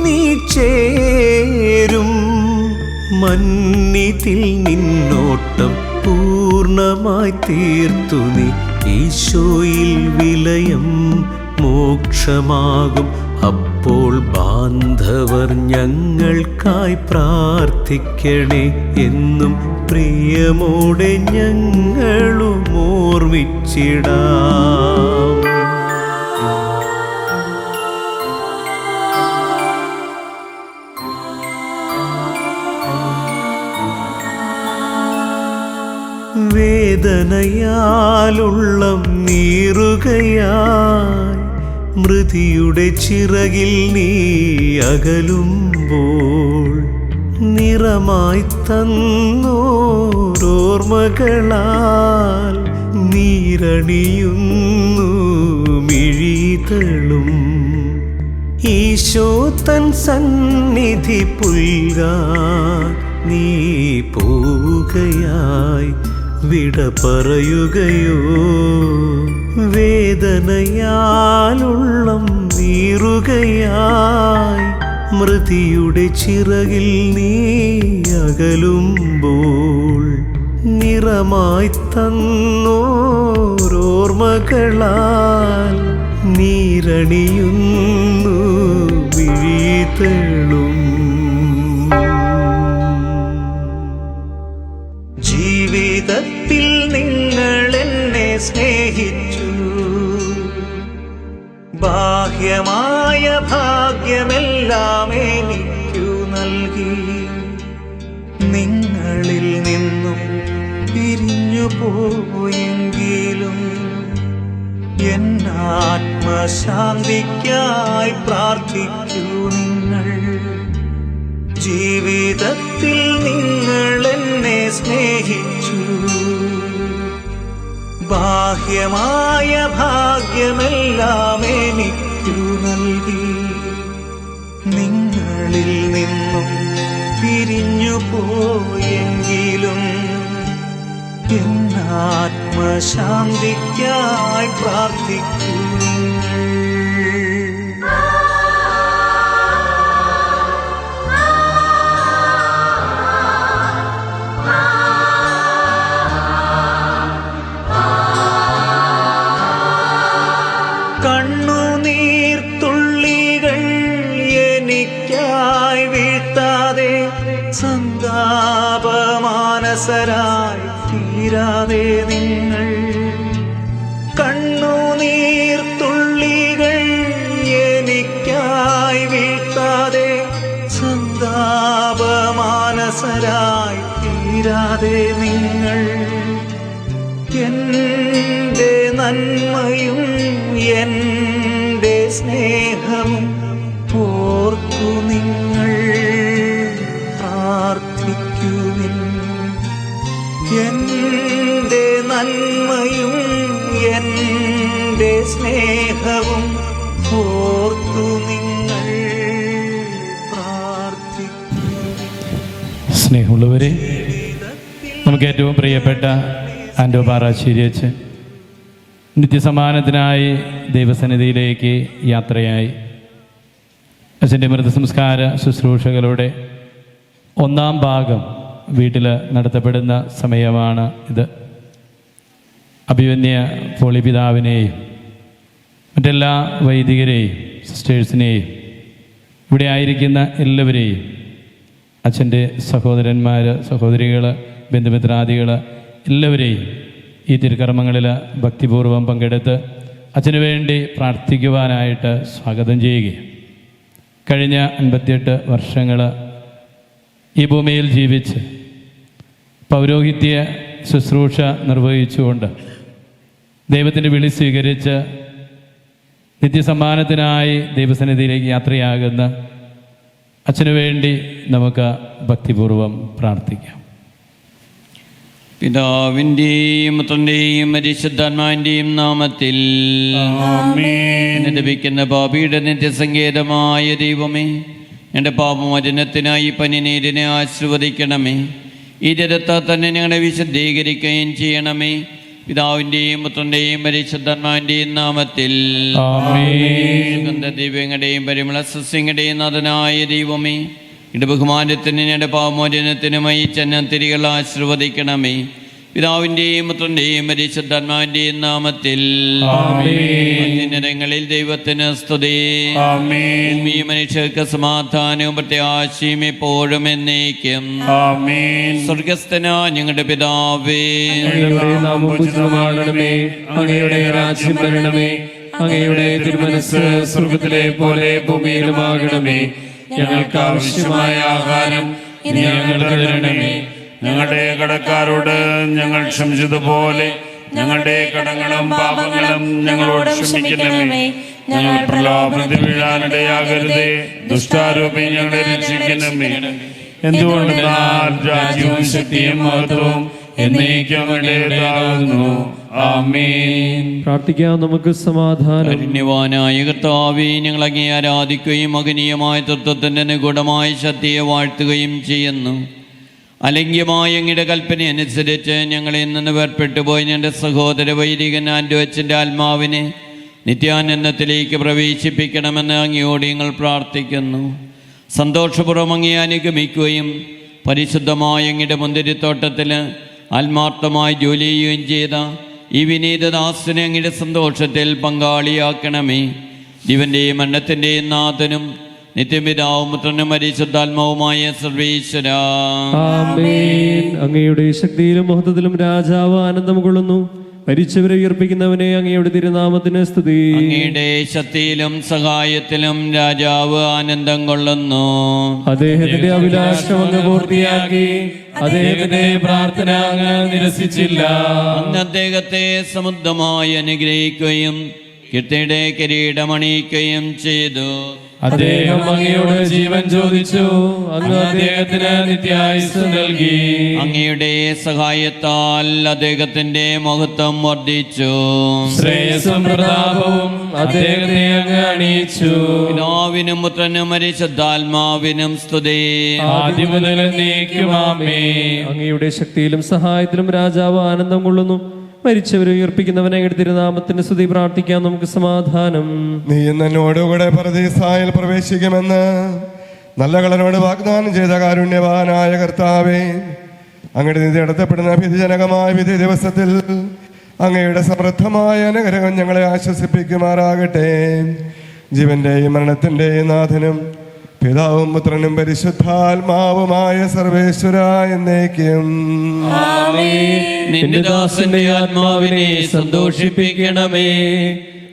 നീ ചേരും. മന്നിതിൽ നിന്നോട്ടം പൂർണ്ണമായി തീർത്തു നീ ഈശോയിൽ വിലയം മോക്ഷമാകും. അപ്പോൾ ബാന്ധവർ ഞങ്ങൾക്കായി പ്രാർത്ഥിക്കണേ എന്നും പ്രിയമോടെ ഞങ്ങളും ഓർമ്മിച്ചിടാം. വേദനയാലുള്ളം നീറുകയായി മൃതിയുടെ ചിറകിൽ നീ അകലുമ്പോൾ നിറമായി തന്നോരോർമ്മകളാൽ നീരണിയുന്നു മിഴിതളും. ഈശോ തൻ സന്നിധി പുൽകാൻ നീ പോവുകയായി വിട പറയുകയോ? വേദനയാലുള്ളം നീറുകയായി മൃതിയുടെ ചിറകിൽ നീ അകലുമ്പോൾ നിറമായി തന്നോരോർമ്മകളാൽ നീരണിയുന്നു വിഴിതളും. ജീവിതത്തിൽ നിങ്ങൾ എന്നെ സ്നേഹിച്ചു, ബാഹ്യമായ ഭാഗ്യമെല്ലാം എനിക്കു നൽകി. നിങ്ങളിൽ നിന്നും പിരിഞ്ഞു പോയെങ്കിലും എന്നാത്മശാന്തിക്കായി പ്രാർത്ഥിക്കൂ നിങ്ങൾ. ജീവിതത്തിൽ നിങ്ങൾ എന്നെ സ്നേഹിച്ചു, ബാഹ്യമായ ഭാഗ്യമെല്ലാം എനിക്കു നൽകി. നിങ്ങളിൽ നിന്നും പിരിഞ്ഞു പോയെങ്കിലും എന്നാത്മശാന്തിക്കായി പ്രാർത്ഥിക്കൂ നിങ്ങൾ. കണ്ണുനീർത്തുള്ളികൾ എനിക്കായി വീഴ്ത്താതെ, സന്താപമാനസരായി തീരാതെ നിങ്ങൾ. കണ്ണുനീർത്തുള്ളികൾ എനിക്കായി വീഴ്ത്താതെ, സന്താപമാനസരായി തീരാതെ നിങ്ങൾ. എൻ്റെ നന്മയും എൻ്റെ സ്നേഹവും ഓർത്തു നിങ്ങൾ പ്രാർത്ഥിക്കുവിൻ. എൻ്റെ നന്മയും എൻ്റെ സ്നേഹവും ഓർത്തു നിങ്ങൾ പ്രാർത്ഥിക്കുവിൻ. സ്നേഹമുള്ളവരെ, നമുക്ക് ഏറ്റവും പ്രിയപ്പെട്ട ആൻഡോ പാറാശ്ശേരി അച്ഛൻ നിത്യസമ്മാനത്തിനായി ദൈവസന്നിധിയിലേക്ക് യാത്രയായി. അച്ഛൻ്റെ മൃതസംസ്കാര ശുശ്രൂഷകളുടെ ഒന്നാം ഭാഗം വീട്ടിൽ നടത്തപ്പെടുന്ന സമയമാണ് ഇത്. അഭിവന്യ പോളിപിതാവിനെയും മറ്റെല്ലാ വൈദികരെയും സിസ്റ്റേഴ്സിനെയും ഇവിടെ ആയിരിക്കുന്ന എല്ലാവരെയും, അച്ഛൻ്റെ സഹോദരന്മാർ, സഹോദരികൾ, ബന്ധുമിത്രാദികൾ എല്ലാവരെയും ഈ തിരുക്കർമ്മങ്ങളിൽ ഭക്തിപൂർവ്വം പങ്കെടുത്ത് അച്ഛനു വേണ്ടി പ്രാർത്ഥിക്കുവാനായിട്ട് സ്വാഗതം ചെയ്യുകയും, കഴിഞ്ഞ 58 വർഷങ്ങൾ ഈ ഭൂമിയിൽ ജീവിച്ച് പൗരോഹിത്യ ശുശ്രൂഷ നിർവഹിച്ചുകൊണ്ട് ദൈവത്തിൻ്റെ വിളി സ്വീകരിച്ച് നിത്യസമ്മാനത്തിനായി ദൈവസന്നിധിയിലേക്ക് യാത്രയാകുന്ന അച്ഛനു വേണ്ടി നമുക്ക് ഭക്തിപൂർവ്വം പ്രാർത്ഥിക്കാം. പിതാവിൻ്റെയും പുത്രൻ്റെയും പരിശുദ്ധാത്മാവിൻ്റെയും നാമത്തിൽ ലഭിക്കുന്ന പാപിയുടെ നിത്യസങ്കേതമായ ദൈവമേ, എൻ്റെ പാപമോചനത്തിനായി പനിനീരിനെ ആശീർവദിക്കണമേ. ഈ ജലത്താൽ തന്നെ ഞങ്ങളെ വിശുദ്ധീകരിക്കുകയും ചെയ്യണമേ. പിതാവിൻ്റെയും പുത്രൻ്റെയും പരിശുദ്ധാത്മാവിൻ്റെയും നാമത്തിൽ സുഗന്ധദീപങ്ങളുടെയും പരിമള സസ്യങ്ങളുടെയും നാഥനായ ദൈവമേ, ഇട ബഹുമാനത്തിനും ഞങ്ങളുടെ പാപമോചനത്തിനുമായി ചെന്നത്തിരികൾ ആശീർവദിക്കണമേ. പിതാവിൻ്റെയും പുത്രൻ്റെയും പരിശുദ്ധാത്മാവിൻ്റെയും നാമത്തിൽ അത്യുന്നതങ്ങളിൽ ദൈവത്തിന് സ്തുതി. ഭൂമി മനുഷ്യർക്ക് സമാധാനവും പ്രത്യാശയും എപ്പോഴും എന്നേക്കും. സ്വർഗസ്ഥനായ ഞങ്ങളുടെ പിതാവേ, അങ്ങയുടെ രാജ്യം വരണമേ, അങ്ങയുടെ തിരുമനസ്സ് സ്വർഗത്തിലെ പോലെ ഭൂമിയിലുമാകണമേ. ഞങ്ങൾക്ക് ആവശ്യമായ ആഹാരം ഇനി ഞങ്ങൾക്ക് തരണമേ. ഞങ്ങളുടെ കടക്കാരോട് ഞങ്ങൾ ക്ഷമിച്ചതുപോലെ ഞങ്ങളുടെ കടങ്ങളും പാപങ്ങളും ഞങ്ങളോട് ക്ഷമിക്കണമേ. ഞങ്ങൾ പ്രലോഭനത്തിൽ വീഴാനിടയാകരുതേ, ദുഷ്ടാരൂപി ഞങ്ങളെ രക്ഷിക്കണമേ. എന്തുകൊണ്ടെന്നാൽ രാജ്യവും ശക്തിയും മഹത്വവും എന്നേക്കും അങ്ങയുടേതാകുന്നു. ആമേൻ. പ്രാർത്ഥിക്കാം നമുക്ക് സമാധാനം. കാരുണ്യവാനായ കർത്താവേ, ഞങ്ങൾ അങ്ങേ ആരാധിക്കുകയും മഹനീയമായ തത്വത്തിൻ്റെ നിഗൂഢമായ ശക്തിയെ വാഴ്ത്തുകയും ചെയ്യുന്നു. അലംഘ്യമായ അങ്ങയുടെ കൽപ്പന അനുസരിച്ച് ഞങ്ങളിൽ നിന്ന് വേർപെട്ടുപോയി ഞങ്ങളുടെ സഹോദര വൈദികൻ ആൻഡ്രോച്ചിൻ്റെ ആത്മാവിനെ നിത്യാനന്ദത്തിലേക്ക് പ്രവേശിപ്പിക്കണമെന്ന് അങ്ങയോട് ഞങ്ങൾ പ്രാർത്ഥിക്കുന്നു. സന്തോഷപൂർവ്വം അങ്ങയെ അനുഗമിക്കുകയും പരിശുദ്ധമായ അങ്ങയുടെ മുന്തിരിത്തോട്ടത്തിൽ ആത്മാർത്ഥമായി ജോലി ചെയ്യുകയും ചെയ്ത ഈ വിനീതദാസനെ അങ്ങയുടെ സന്തോഷത്തിൽ പങ്കാളിയാക്കണമേ. ജീവൻ്റെയും മരണത്തിൻ്റെയും നാഥനും നിത്യപിതാവും പുത്രനും പരിശുദ്ധാത്മാവുമായ സർവേശ്വര, ആമേൻ. അങ്ങയുടെ ശക്തിയിലും മഹത്വത്തിലും രാജാവ് ആനന്ദം കൊള്ളുന്നു. മരിച്ചവരെ ഉയർപ്പിക്കുന്നവനെ അങ്ങയുടെ തിരുനാമത്തിന് സ്തുതി. അങ്ങയുടെ ശക്തിയിലും സഹായത്തിലും രാജാവ് ആനന്ദം കൊള്ളുന്നു. അദ്ദേഹത്തിന്റെ അഭിലാഷം അങ്ങ് പൂർത്തിയാക്കി, അദ്ദേഹത്തിന്റെ പ്രാർത്ഥന അങ്ങ് നിരസിച്ചില്ല. അങ്ങ് അദ്ദേഹത്തെ സമൃദ്ധമായി അനുഗ്രഹിക്കുകയും കീർത്തിയുടെ കിരീടമണിയിക്കുകയും ചെയ്തു. അദ്ദേഹം അങ്ങയോട് ജീവൻ ചോദിച്ചു, അങ്ങ് അദ്ദേഹത്തിന് നിത്യായുസ്സ് നൽകി. അങ്ങയുടെ സഹായത്താൽ അദ്ദേഹത്തിന്റെ മഹത്വം വർദ്ധിച്ചു. ശ്രേയസ്സും പ്രതാപവും അദ്ദേഹത്തെ അങ്ങ് അണിയിച്ചു. പിതാവിനും പുത്രനും പരിശുദ്ധാത്മാവിനും സ്തുതി. ആദ്യം മുതൽ എന്നേക്കും ആമേൻ. അങ്ങയുടെ ശക്തിയിലും സഹായത്തിലും രാജാവ് ആനന്ദം കൊള്ളുന്നു. മരിച്ചവരെ ഉയർപ്പിക്കുന്നവനെ അങ്ങയുടെ തിരുനാമത്തിന് സ്തുതി. പ്രാർത്ഥിക്കാം നമുക്ക് സമാധാനം. നീ എന്നോടുകൂടെ പരദീസായിൽ പ്രവേശിക്കുമെന്ന് നല്ല കളനോട് വാഗ്ദാനം ചെയ്ത കാരുണ്യവാനായ കർത്താവേ, അങ്ങയുടെ നിധി നടത്തപ്പെടുന്ന വിധിജനകമായ വിധി ദിവസത്തിൽ അങ്ങയുടെ സമൃദ്ധമായ അനുഗ്രഹം ഞങ്ങളെ ആശ്വസിപ്പിക്കുമാറാകട്ടെ. ജീവന്റെയും മരണത്തിന്റെയും നാഥനും പിതാവും പുത്രനും പരിശുദ്ധാത്മാവുമായ സർവേശ്വര എന്നേക്കും. നിന്റെ ദാസന്റെ ആത്മാവിനെ സന്തോഷിപ്പിക്കണമേ.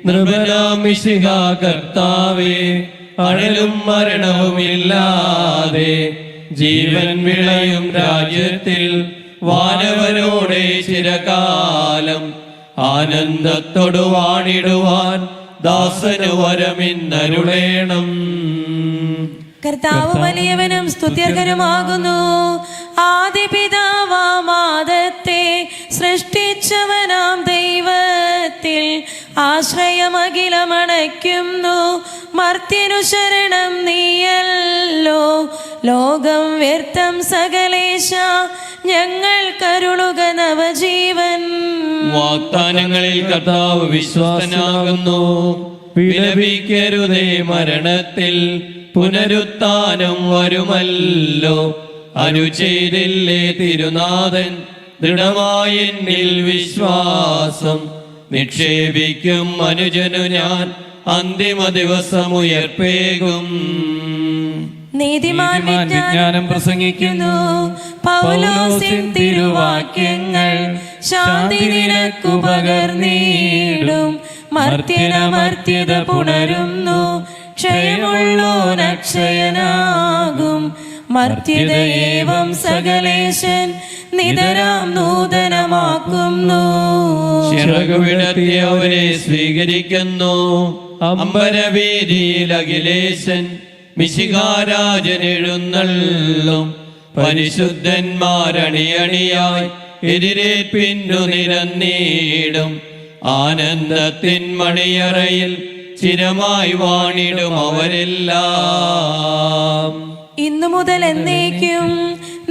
നിർമ്മലാം മിശിഹാ കർത്താവേ, അഴലും മരണവുമില്ലാതെ ജീവൻ വിളയും രാജ്യത്തിൽ വാനവരോടെ ചിരകാലം ആനന്ദത്തോടു വാണിടുവാൻ ദാസന് വരമിന്നരുളേണം. കർത്താവ് വലിയവനും സ്തുത്യർഹനുമാകുന്നു. ആദിപിതാവാമാദത്തെ സൃഷ്ടിച്ചവനാം ദൈവത്തിൽ ആശ്രയമഖിലമണയ്ക്കുന്നു. മർത്യനു ശരണം നീയല്ലോ. ലോകം വ്യർത്ഥം സകലേശ, ഞങ്ങൾ കരുളുക നവജീവൻ. വാഗ്ദാനങ്ങളിൽ കർത്താവ് വിശ്വസ്തനാകുന്നു. വിലപിക്കരുതേ മരണത്തിൽ, പുനരുത്ഥാനം വരുമല്ലോ. അനുചേരില്ലേ തിരുനാഥൻ, ദൃഢമായി എന്നിൽ വിശ്വാസം നിക്ഷേപിക്കും അനുജനു ഞാൻ അന്തിമ ദിവസം ഉയർപ്പേകും. നീതിമാൻ വിജ്ഞാനം പ്രസംഗിക്കുന്നു. പൗലോസിൻ തിരുവാക്യങ്ങൾ ശാന്തി നിനക്കു പകർന്നിടും. മർത്യനമർത്യത പുണരുന്നു. ക്ഷയമുള്ളോനക്ഷയനാകും. മർത്യതയേവം സകലേശൻ നിതരാം നൂതനമാക്കുന്നു. ചിറകുവിടർത്തി അവരെ സ്വീകരിക്കുന്നു. അമ്പരവീതിയിൽ അഖിലേശൻ മിശിഹാരാജൻ എഴുന്നള്ളും. പരിശുദ്ധന്മാരണിയണിയായി എതിരേൽപ്പിന്നു നിരന്നീടും. ആനന്ദത്തിൻ മണിയറയിൽ ചിരമായി വാണിടും അവരെല്ലാം. ഇന്നു മുതൽ എന്നേക്കും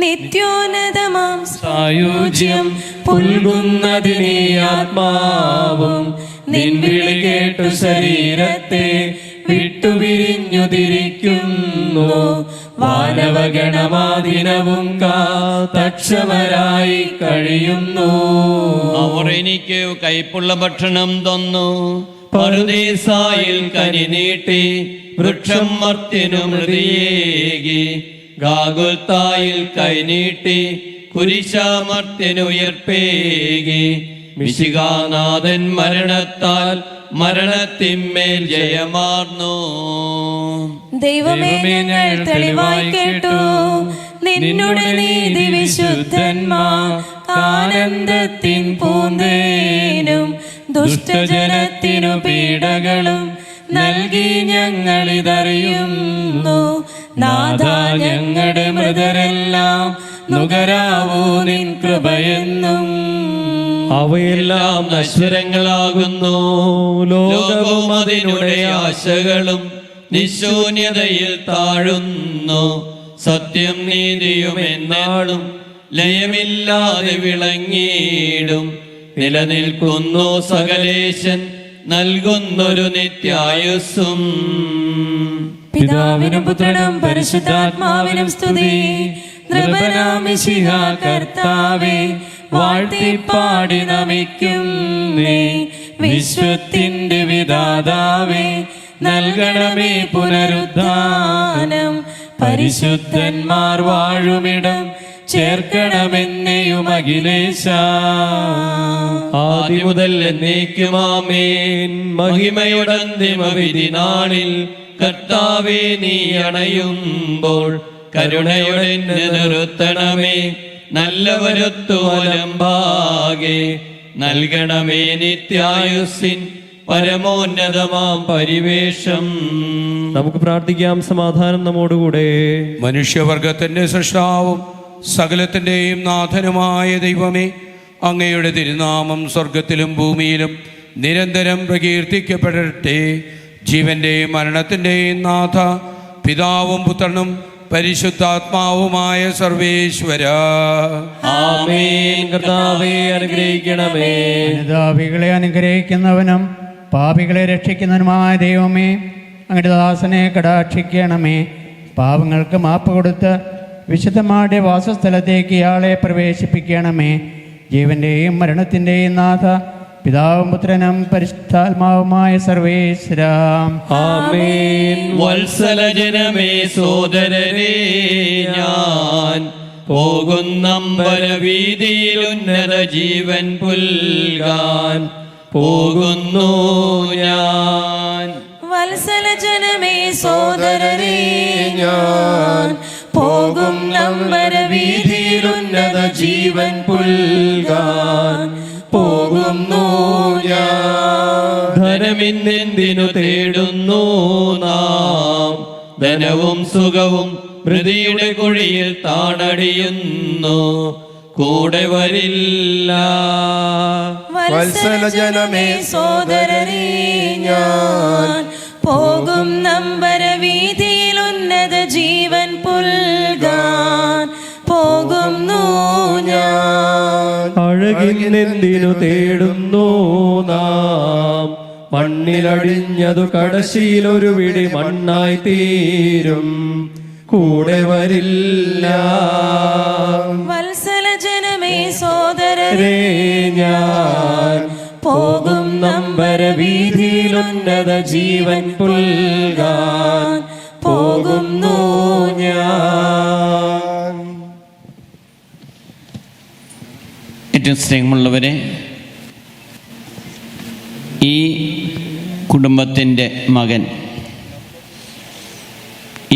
നിത്യോന്നതമാം സായുജ്യം പുൽകുന്നതിനെ ആത്മാവും നിൻവിളി കേട്ടു ശരീരത്തെ വിട്ടുപിരിഞ്ഞു തിരിക്കുന്നു. വാനവഗണമാദിനവും കാത്തക്ഷമരായി കഴിയുന്നു. അവർ എനിക്ക് കൈപ്പുള്ള ഭക്ഷണം തന്നു, പറുദീസായിൽ കനി നീട്ടി, വൃക്ഷം മർത്യനു മൃതിയേകി, ഗാഗുൽത്തായിൽ കൈനീട്ടി, കുരിശാമർത്യനു ഉയർപ്പേകി. മിശിഹാനാഥൻ മരണത്താൽ മരണത്തിന്മേൽ ജയമാർന്നു. ദൈവമേ, ഞങ്ങൾ തെളിവായി കേട്ടു നിന്നുടെ നീതി വിശുദ്ധന്മാർ ആനന്ദത്തിൻ പൂന്തേനും ദുഷ്ടജനത്തിനു പീഡകളും നൽകി ഞങ്ങളിതറിയുന്നു. നാഥ, ഞങ്ങളുടെ മൃതരെല്ലാം നുകരാവൂ നിൻ കൃപയെന്നും. അവയെല്ലാം നശ്വരങ്ങളാകുന്നു, ലോകവും അതിനുടെ ആശകളും നിശൂന്യതയിൽ താഴുന്നു. സത്യം നീതിയും എന്നാളും ലയമില്ലാതെ വിളങ്ങിയിടും. നിലനിൽക്കുന്നു സകലേശൻ നൽകുന്നൊരു നിത്യായുസ്സും. പിതാവിനും പുത്രനും പരിശുദ്ധാത്മാവിനും സ്തുതി. നൃപനാം മിശിഹാ കർത്താവേ, വാഴ്ത്തിപ്പാടി നമിക്കുന്നേ. വിശ്വത്തിന്റെ വിധാതാവേ, നൽകണമേ പുനരുദ്ധാനം. പരിശുദ്ധന്മാർ വാഴുമിടം ചേർക്കണമെന്നെയും അഖിലേശ. ആദ്യം മുതൽ എന്നേക്കും ആമേൻ. മഹിമയുടെ അന്തിമവിധി നാളിൽ കർത്താവേ, നീ അണയുമ്പോൾ കരുണയുടെ നിർത്തണമേ. നല്ലവരൊത്തുവലമ്പാകെ നൽകണമേ നിത്യായുസ്സിൻ പരമോന്നതമാം പരിവേഷം. നമുക്ക് പ്രാർത്ഥിക്കാം. സമാധാനം നമ്മോടുകൂടെ. മനുഷ്യവർഗത്തിന്റെ സൃഷ്ടാവും സകലത്തിൻ്റെയും നാഥനുമായ ദൈവമേ, അങ്ങയുടെ തിരുനാമം സ്വർഗത്തിലും ഭൂമിയിലും നിരന്തരം പ്രകീർത്തിക്കപ്പെടട്ടെ. ജീവന്റെയും മരണത്തിൻ്റെയും നാഥ, പിതാവും പുത്രനും പരിശുദ്ധാത്മാവുമായ സർവേശ്വര. ആമേൻ. കർത്താവേ, അനുഗ്രഹിക്കണമേ. അനുതാപികളെ അനുഗ്രഹിക്കുന്നവനും പാപികളെ രക്ഷിക്കുന്നവനുമായ ദൈവമേ, അങ്ങയുടെ ദാസനെ കടാക്ഷിക്കണമേ. പാപങ്ങൾക്ക് മാപ്പ് കൊടുത്ത് വിശുദ്ധമാരുടെ വാസസ്ഥലത്തേക്ക് ഇയാളെ പ്രവേശിപ്പിക്കണമേ. ജീവന്റെയും മരണത്തിൻ്റെയും നാഥ, പിതാവും പുത്രനും പരിശുദ്ധാത്മാവുമായ സർവേശ്വരാ. ആമേൻ. വത്സലജനമേ, സോദരരേ, ഞാൻ പോകുന്നമ്പരവീതിയിൽ ഉന്നത ജീവൻ പുൽകാൻ പോകുന്നു ഞാൻ. വത്സലജനമേ, സോദരരേ, ഞാൻ പോകും നമ്പരവീതിയിൽ ഉന്നത ജീവൻ പുൽകാൻ പോകുന്നു ഞാൻ. ധനമിന്നെന്തിനു തേടുന്നു നാം, ധനവും സുഖവും മൃതിയുടെ കുഴിയിൽ താണടിയുന്നു. കൂടെ വരില്ല വത്സലജനമേ, സോദരരേ, ഞാൻ പോകും നമ്പരവീതിയിൽ ഉന്നത ജീവൻ പുൽകാൻ പോകുന്നു ഞാൻ. അഴകിനെന്തിനു തേടുന്നു നാം, മണ്ണിലടിഞ്ഞതു കടശിയിലൊരു പിടി മണ്ണായി തീരും. കൂടെ വരില്ല വത്സലജനമേ, സോദരരേ, ഞാൻ പോകും നമ്പരവീതിയിൽ ഉന്നത ജീവൻ പുൽകാൻ പോകുന്നു ഞാൻ. ഏറ്റവും സ്നേഹമുള്ളവരെ, ഈ കുടുംബത്തിൻ്റെ മകൻ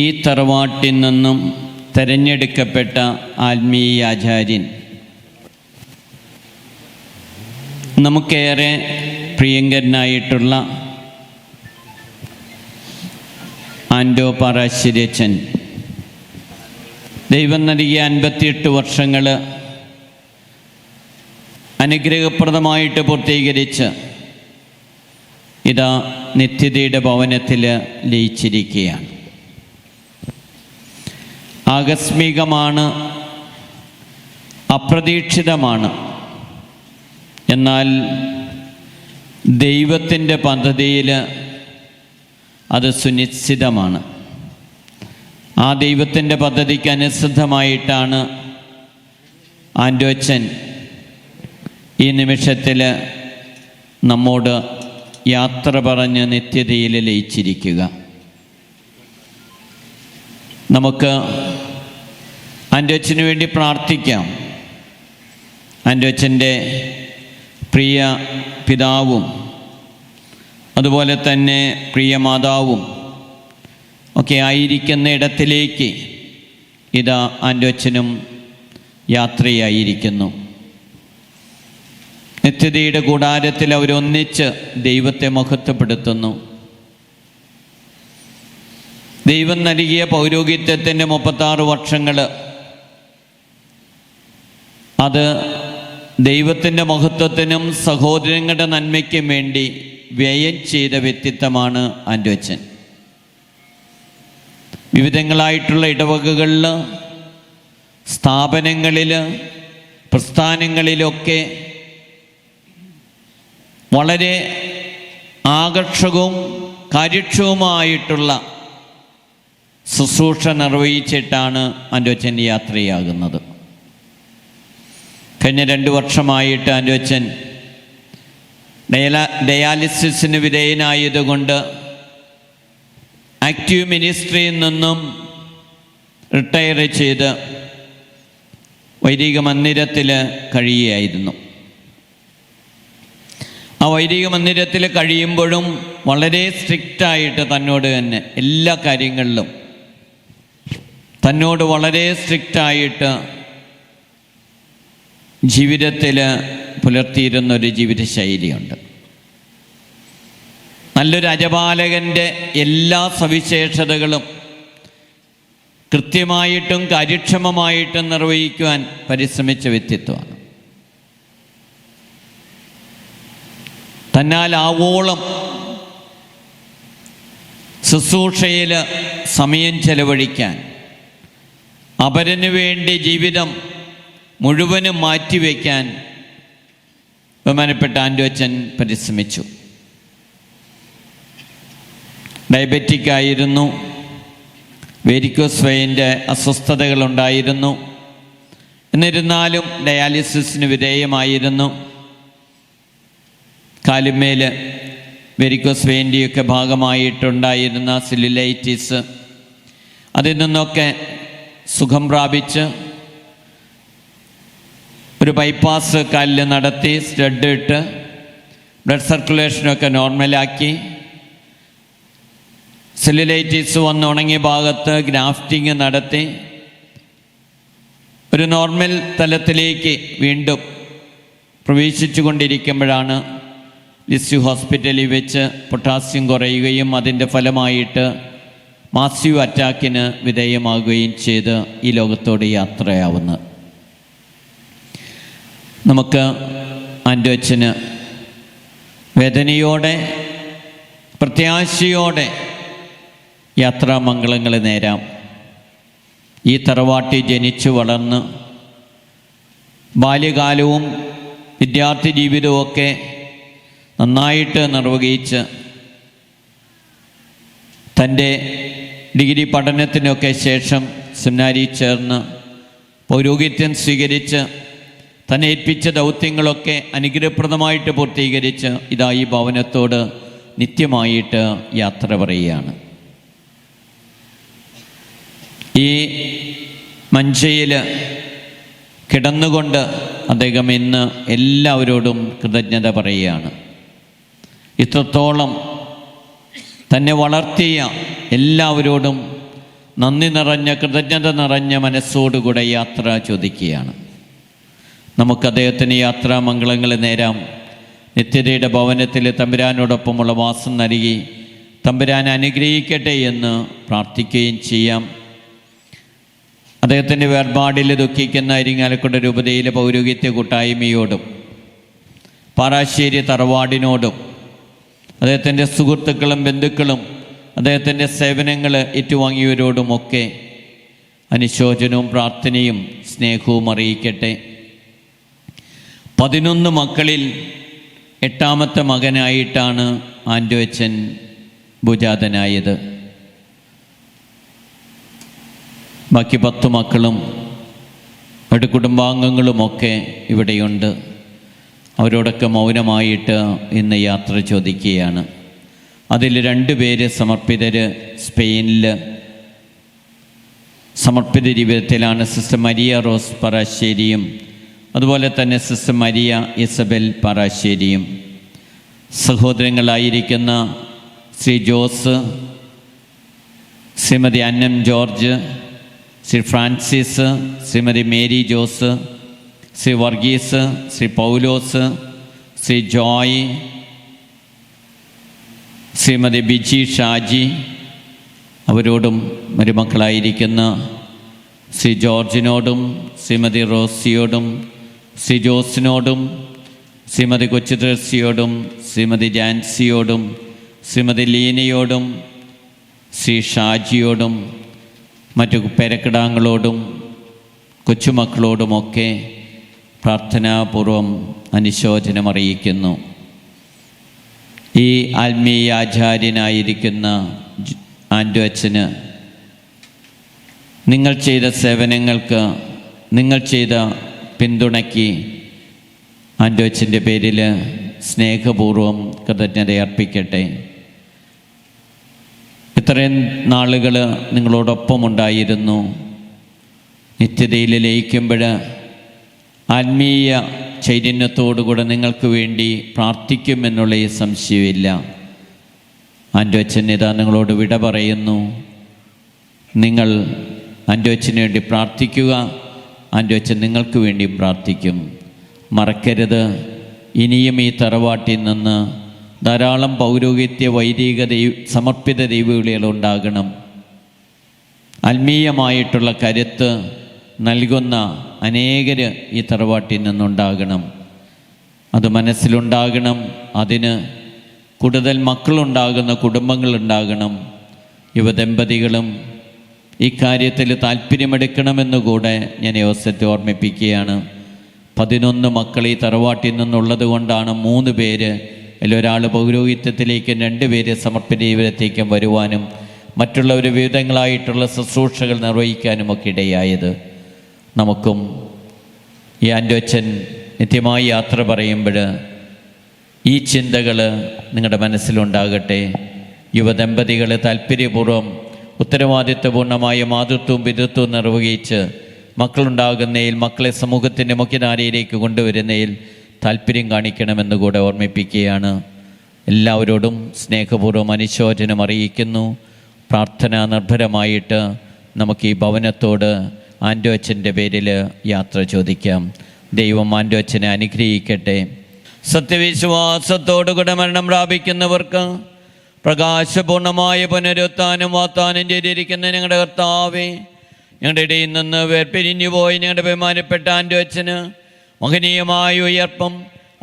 ഈ തറവാട്ടിൽ നിന്നും തെരഞ്ഞെടുക്കപ്പെട്ട ആത്മീയാചാര്യൻ, നമുക്കേറെ പ്രിയങ്കരനായിട്ടുള്ള ആൻഡോ പാറാശ്ശേരിയച്ചൻ ദൈവം നൽകിയ 58 വർഷങ്ങൾ അനുഗ്രഹപ്രദമായിട്ട് പൂർത്തീകരിച്ച് ഇതാ നിത്യതയുടെ ഭവനത്തിൽ ലയിച്ചിരിക്കുകയാണ്. ആകസ്മികമാണ്, അപ്രതീക്ഷിതമാണ്. എന്നാൽ ദൈവത്തിൻ്റെ പദ്ധതിയിൽ അത് സുനിശ്ചിതമാണ്. ആ ദൈവത്തിൻ്റെ പദ്ധതിക്ക് അനുസൃതമായിട്ടാണ് ആൻഡ്രോച്ചൻ ഈ നിമിഷത്തിൽ നമ്മോട് യാത്ര പറഞ്ഞ് നിത്യതയിൽ ലയിച്ചിരിക്കുക. നമുക്ക് ആൻഡ്രോച്ചന് വേണ്ടി പ്രാർത്ഥിക്കാം. ആൻഡ്രോച്ചൻ്റെ പ്രിയ പിതാവും അതുപോലെ തന്നെ പ്രിയ മാതാവും ഒക്കെ ആയിരിക്കുന്ന ഇടത്തിലേക്ക് ഇതാ ആൻഡ്രോച്ചനും യാത്രയായിരിക്കുന്നു. നിത്യതയുടെ കൂടാരത്തിൽ അവരൊന്നിച്ച് ദൈവത്തെ മഹത്വപ്പെടുത്തുന്നു. ദൈവം നൽകിയ പൗരോഹിത്യത്തിൻ്റെ 36 വർഷങ്ങൾ അത് ദൈവത്തിൻ്റെ മഹത്വത്തിനും സഹോദരങ്ങളുടെ നന്മയ്ക്കും വേണ്ടി വ്യയം ചെയ്ത വ്യക്തിത്വമാണ് ആൻഡ്രോച്ചൻ. വിവിധങ്ങളായിട്ടുള്ള ഇടവകകളിൽ, സ്ഥാപനങ്ങളിൽ, പ്രസ്ഥാനങ്ങളിലൊക്കെ വളരെ ആകർഷകവും കാര്യക്ഷമവുമായിട്ടുള്ള ശുശ്രൂഷ നിർവഹിച്ചിട്ടാണ് ആൻഡ്രോച്ചൻ യാത്രയാകുന്നത്. കഴിഞ്ഞ 2 വർഷമായിട്ട് ആൻഡ്രോച്ചൻ ഡയാലിസിസിന് വിധേയനായതുകൊണ്ട് ആക്റ്റീവ് മിനിസ്ട്രിയിൽ നിന്നും റിട്ടയർ ചെയ്ത് വൈദിക മന്ദിരത്തിൽ കഴിയുകയായിരുന്നു. ആ വൈദിക മന്ദിരത്തിൽ കഴിയുമ്പോഴും വളരെ സ്ട്രിക്റ്റായിട്ട് തന്നോട് തന്നെ എല്ലാ കാര്യങ്ങളിലും തന്നോട് വളരെ സ്ട്രിക്റ്റായിട്ട് ജീവിതത്തിൽ പുലർത്തിയിരുന്നൊരു ജീവിതശൈലിയുണ്ട്. നല്ലൊരു അജപാലകൻ്റെ എല്ലാ സവിശേഷതകളും കൃത്യമായിട്ടും കാര്യക്ഷമമായിട്ടും നിർവഹിക്കുവാൻ പരിശ്രമിച്ച വ്യക്തിത്വമാണ്. തന്നാൽ ആവോളം ശുശ്രൂഷയിൽ സമയം ചെലവഴിക്കാൻ, അപരന് വേണ്ടി ജീവിതം മുഴുവനും മാറ്റിവെക്കാൻ ബഹുമാനപ്പെട്ട ആൻഡ്രോച്ചൻ പരിശ്രമിച്ചു. ഡയബറ്റിക് ആയിരുന്നു, വെരിക്കോസ് വെയിൻ്റെ അസ്വസ്ഥതകളുണ്ടായിരുന്നു. എന്നിരുന്നാലും ഡയാലിസിസിന് വിധേയമായിരുന്നു. കാലുമേൽ വെരിക്കോസ് വെയിൻ്റെയൊക്കെ ഭാഗമായിട്ടുണ്ടായിരുന്ന സെല്ലുലൈറ്റിസ്, അതിൽ നിന്നൊക്കെ സുഖം പ്രാപിച്ച് ഒരു ബൈപ്പാസ് കാലിൽ നടത്തി സ്റ്റഡ് ഇട്ട് ബ്ലഡ് സർക്കുലേഷനൊക്കെ നോർമലാക്കി, സെല്ലുലൈറ്റിസ് വന്ന് ഉണങ്ങിയ ഭാഗത്ത് ഗ്രാഫ്റ്റിംഗ് നടത്തി ഒരു നോർമൽ തലത്തിലേക്ക് വീണ്ടും പ്രവേശിച്ചു കൊണ്ടിരിക്കുമ്പോഴാണ് ലിസ്യു ഹോസ്പിറ്റലിൽ വെച്ച് പൊട്ടാസ്യം കുറയുകയും അതിൻ്റെ ഫലമായിട്ട് മാസീവ് അറ്റാക്കിന് വിധേയമാകുകയും ചെയ്ത് ഈ ലോകത്തോട് യാത്രയാവുന്നത്. നമുക്ക് ആൻഡ്രോച്ചന് വേദനയോടെ പ്രത്യാശയോടെ യാത്രാമംഗളങ്ങൾ നേരാം. ഈ തറവാട്ടിൽ ജനിച്ചു വളർന്ന് ബാല്യകാലവും വിദ്യാർത്ഥി ജീവിതവുമൊക്കെ നന്നായിട്ട് നിർവഹിച്ച് തൻ്റെ ഡിഗ്രി പഠനത്തിനൊക്കെ ശേഷം സെമിനാരിയിൽ ചേർന്ന് പൗരോഹിത്യം സ്വീകരിച്ച് തന്നെ ഏൽപ്പിച്ച ദൗത്യങ്ങളൊക്കെ അനുഗ്രഹപ്രദമായിട്ട് പൂർത്തീകരിച്ച് ഇതാ ഈ ഭവനത്തോട് നിത്യമായിട്ട് യാത്ര പറയുകയാണ്. ഈ മഞ്ചയിൽ കിടന്നുകൊണ്ട് അദ്ദേഹം ഇന്ന് എല്ലാവരോടും കൃതജ്ഞത പറയുകയാണ്. ഇത്രത്തോളം തന്നെ വളർത്തിയ എല്ലാവരോടും നന്ദി നിറഞ്ഞ കൃതജ്ഞത നിറഞ്ഞ മനസ്സോടുകൂടെ യാത്ര ചോദിക്കുകയാണ്. നമുക്ക് അദ്ദേഹത്തിന് യാത്രാമംഗളങ്ങൾ നേരാം. നിത്യതയുടെ ഭവനത്തിൽ തമ്പുരാനോടൊപ്പമുള്ള വാസം നൽകി തമ്പുരാൻ അനുഗ്രഹിക്കട്ടെ എന്ന് പ്രാർത്ഥിക്കുകയും ചെയ്യാം. അദ്ദേഹത്തിൻ്റെ വേർപാടിൽ ദുഃഖിക്കുന്ന ഇരിങ്ങാലക്കുട രൂപതയിലെ പൗരോഹിത്യ കൂട്ടായ്മയോടും പാറാശ്ശേരി തറവാടിനോടും അദ്ദേഹത്തിൻ്റെ സുഹൃത്തുക്കളും ബന്ധുക്കളും അദ്ദേഹത്തിൻ്റെ സേവനങ്ങൾ ഏറ്റുവാങ്ങിയവരോടുമൊക്കെ അനുശോചനവും പ്രാർത്ഥനയും സ്നേഹവും അറിയിക്കട്ടെ. 11 മക്കളിൽ 8ാമത്തെ മകനായിട്ടാണ് ആൻഡ്രോച്ചൻ ഭുജാതനായത്. ബാക്കി 10 മക്കളും അവരുടെ കുടുംബാംഗങ്ങളുമൊക്കെ ഇവിടെയുണ്ട്. അവരോടൊക്കെ മൗനമായിട്ട് ഇന്ന് യാത്ര ചോദിക്കുകയാണ്. അതിൽ 2 പേര് സമർപ്പിതർ സ്പെയിനിൽ സമർപ്പിത ജീവിതത്തിലാണ്. സിസ്റ്റർ മരിയ റോസ് പാറാശ്ശേരിയും അതുപോലെ തന്നെ സിസ്റ്റർ മരിയ ഇസബൽ പാറാശ്ശേരിയും. സഹോദരങ്ങളായിരിക്കുന്ന Shri Jose, Shrimati Annam George, Shri Francis, Shrimati Mary Jose, Shri Varghese, Shri Paulose, Shri Joy, Shrimati Biji Shaji, അവരോടും മരുമക്കളായിരിക്കുന്ന ശ്രീ ജോർജിനോടും ശ്രീമതി റോസിയോടും ശ്രീ ജോസിനോടും ശ്രീമതി കൊച്ചുത്രസിയോടും ശ്രീമതി ജാൻസിയോടും ശ്രീമതി ലീനയോടും ശ്രീ ഷാജിയോടും മറ്റു പേരക്കിടാങ്ങളോടും കൊച്ചുമക്കളോടുമൊക്കെ പ്രാർത്ഥനാപൂർവം അനുശോചനം അറിയിക്കുന്നു. ഈ ആത്മീയ ആചാര്യനായിരിക്കുന്ന ആൻഡോ അച്ഛന് നിങ്ങൾ ചെയ്ത സേവനങ്ങൾക്ക്, നിങ്ങൾ ചെയ്ത പിന്തുണയ്ക്ക് ആൻഡോ അച്ഛൻ്റെ പേരിൽ സ്നേഹപൂർവം കൃതജ്ഞത അർപ്പിക്കട്ടെ. ഇത്രയും നാളുകൾ നിങ്ങളോടൊപ്പമുണ്ടായിരുന്നു. നിത്യതയിൽ ലയിക്കുമ്പോൾ ആത്മീയ ചൈതന്യത്തോടുകൂടെ നിങ്ങൾക്ക് വേണ്ടി പ്രാർത്ഥിക്കുമെന്നുള്ള ഈ സംശയമില്ല. ആൻഡോ അച്ഛൻ ഇതാ നിങ്ങളോട് വിട പറയുന്നു. നിങ്ങൾ ആൻഡോ അച്ഛന് വേണ്ടി പ്രാർത്ഥിക്കുക. ആൻഡോ അച്ഛൻ നിങ്ങൾക്ക് വേണ്ടി പ്രാർത്ഥിക്കും. മറക്കരുത്, ഇനിയും ഈ തറവാട്ടിൽ നിന്ന് ധാരാളം പൗരോഹിത്യ വൈദിക സമർപ്പിത ദൈവവിളികൾ ഉണ്ടാകണം. ആത്മീയമായിട്ടുള്ള കരുത്ത് നൽകുന്ന അനേകര് ഈ തറവാട്ടിൽ നിന്നുണ്ടാകണം. അത് മനസ്സിലുണ്ടാകണം. അതിന് കൂടുതൽ മക്കളുണ്ടാകുന്ന കുടുംബങ്ങളുണ്ടാകണം. യുവദമ്പതികളും ഇക്കാര്യത്തിൽ താല്പര്യമെടുക്കണമെന്നുകൂടെ ഞാൻ അവസരത്തെ ഓർമ്മിപ്പിക്കുകയാണ്. 11 മക്കൾ ഈ തറവാട്ടിൽ നിന്നുള്ളത് കൊണ്ടാണ് 3 പേര്, അതിലൊരാൾ പൗരോഹിത്യത്തിലേക്കും 2 പേര് സമർപ്പിത ജീവിതത്തേക്കും വരുവാനും മറ്റുള്ളവർ വിവിധങ്ങളായിട്ടുള്ള ശുശ്രൂഷകൾ നിർവഹിക്കാനുമൊക്കെ ഇടയായത്. നമുക്കും ഈ ആൻഡോ അച്ഛൻ നിത്യമായി യാത്ര പറയുമ്പോൾ ഈ ചിന്തകൾ നിങ്ങളുടെ മനസ്സിലുണ്ടാകട്ടെ. യുവദമ്പതികൾ താല്പര്യപൂർവ്വം ഉത്തരവാദിത്വപൂർണ്ണമായ മാതൃത്വവും പിതൃത്വവും നിർവഹിച്ച് മക്കളുണ്ടാകുന്നതിൽ, മക്കളെ സമൂഹത്തിൻ്റെ മുഖ്യധാരയിലേക്ക് കൊണ്ടുവരുന്നതിൽ താല്പര്യം കാണിക്കണമെന്ന് കൂടെ ഓർമ്മിപ്പിക്കുകയാണ്. എല്ലാവരോടും സ്നേഹപൂർവ്വം അനുശോചനം അറിയിക്കുന്നു. പ്രാർത്ഥനാ നിർഭരമായിട്ട് നമുക്ക് ഈ ഭവനത്തോട് ആൻഡോ അച്ഛൻ്റെ പേരിൽ യാത്ര ചോദിക്കാം. ദൈവം ആൻഡോ അച്ഛനെ അനുഗ്രഹിക്കട്ടെ. സത്യവിശ്വാസത്തോടുകൂടെ മരണം പ്രാപിക്കുന്നവർക്ക് പ്രകാശപൂർണമായ പുനരുത്ഥാനം വാഗ്ദാനം ചെയ്തിരിക്കുന്ന ഞങ്ങളുടെ കർത്താവേ, ഞങ്ങളുടെ ഇടയിൽ നിന്ന് വേർപിരിഞ്ഞു പോയി ഞങ്ങളുടെ ബഹുമാനപ്പെട്ട ആൻഡോ അച്ഛന് മഹനീയമായ ഉയർപ്പും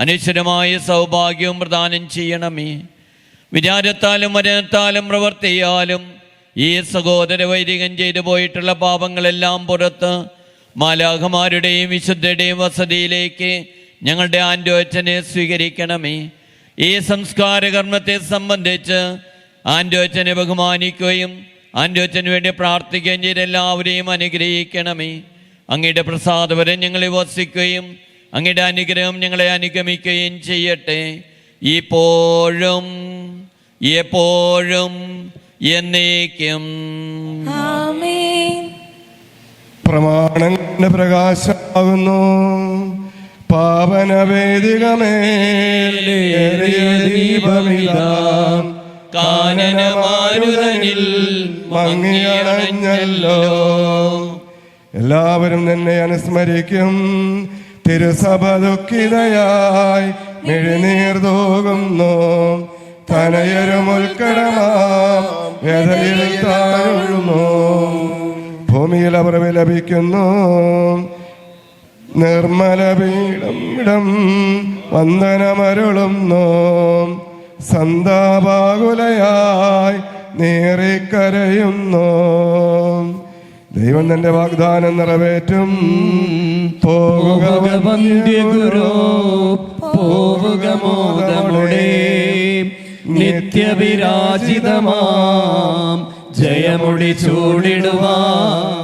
അനശ്വരമായ സൗഭാഗ്യവും പ്രദാനം ചെയ്യണമേ. വിചാരത്താലും വചനത്താലും പ്രവൃത്തിയാലും ഈ സഹോദര വൈദികൻ ചെയ്തു പോയിട്ടുള്ള പാപങ്ങളെല്ലാം പുറത്ത് മാലാഖമാരുടെയും വിശുദ്ധരുടെയും വസതിയിലേക്ക് ഞങ്ങളുടെ ആൻഡോ അച്ഛനെ സ്വീകരിക്കണമേ. ഈ സംസ്കാര കർമ്മത്തെ സംബന്ധിച്ച് ആൻഡോ അച്ഛനെ ബഹുമാനിക്കുകയും ആൻഡോ അച്ഛന് വേണ്ടി പ്രാർത്ഥിക്കുകയും ചെയ്ത് എല്ലാവരെയും അനുഗ്രഹിക്കണമേ. അങ്ങയുടെ പ്രസാദവരം ഞങ്ങളെ വസിക്കുകയും അങ്ങയുടെ അനുഗ്രഹം ഞങ്ങളെ അനുഗമിക്കുകയും ചെയ്യട്ടെ, ഇപ്പോഴും എപ്പോഴും എന്നേക്കും. പ്രമാണങ്ങളുടെ പ്രകാശമാകുന്നു പാവനവേദികമേറിയ ദീപമിതാം കാനനമാരുതനിൽ മങ്ങിയണഞ്ഞല്ലോ. എല്ലാവരും നിന്നെ അനുസ്മരിക്കും. തിരുസഭ ദുഃഖിതയായി മിഴിനീർ തൂകുന്നു. തനയരും ഉൽക്കടമാം വേദനയിൽ താഴുന്നു. ഭൂമിയിൽ അവർ വിലപിക്കുന്നു. നിർമ്മലപീഠം വന്ദനമരുളുന്നു. സന്താപാകുലയായി നീറിക്കരയുന്നു. ദൈവം തന്റെ വാഗ്ദാനം നിറവേറ്റും. പോകുക വന്ദ്യഗുരു, പോവുക മോദമുടെ നിത്യവിരാജിതമാം ജയമുടി ചൂടിടുവാൻ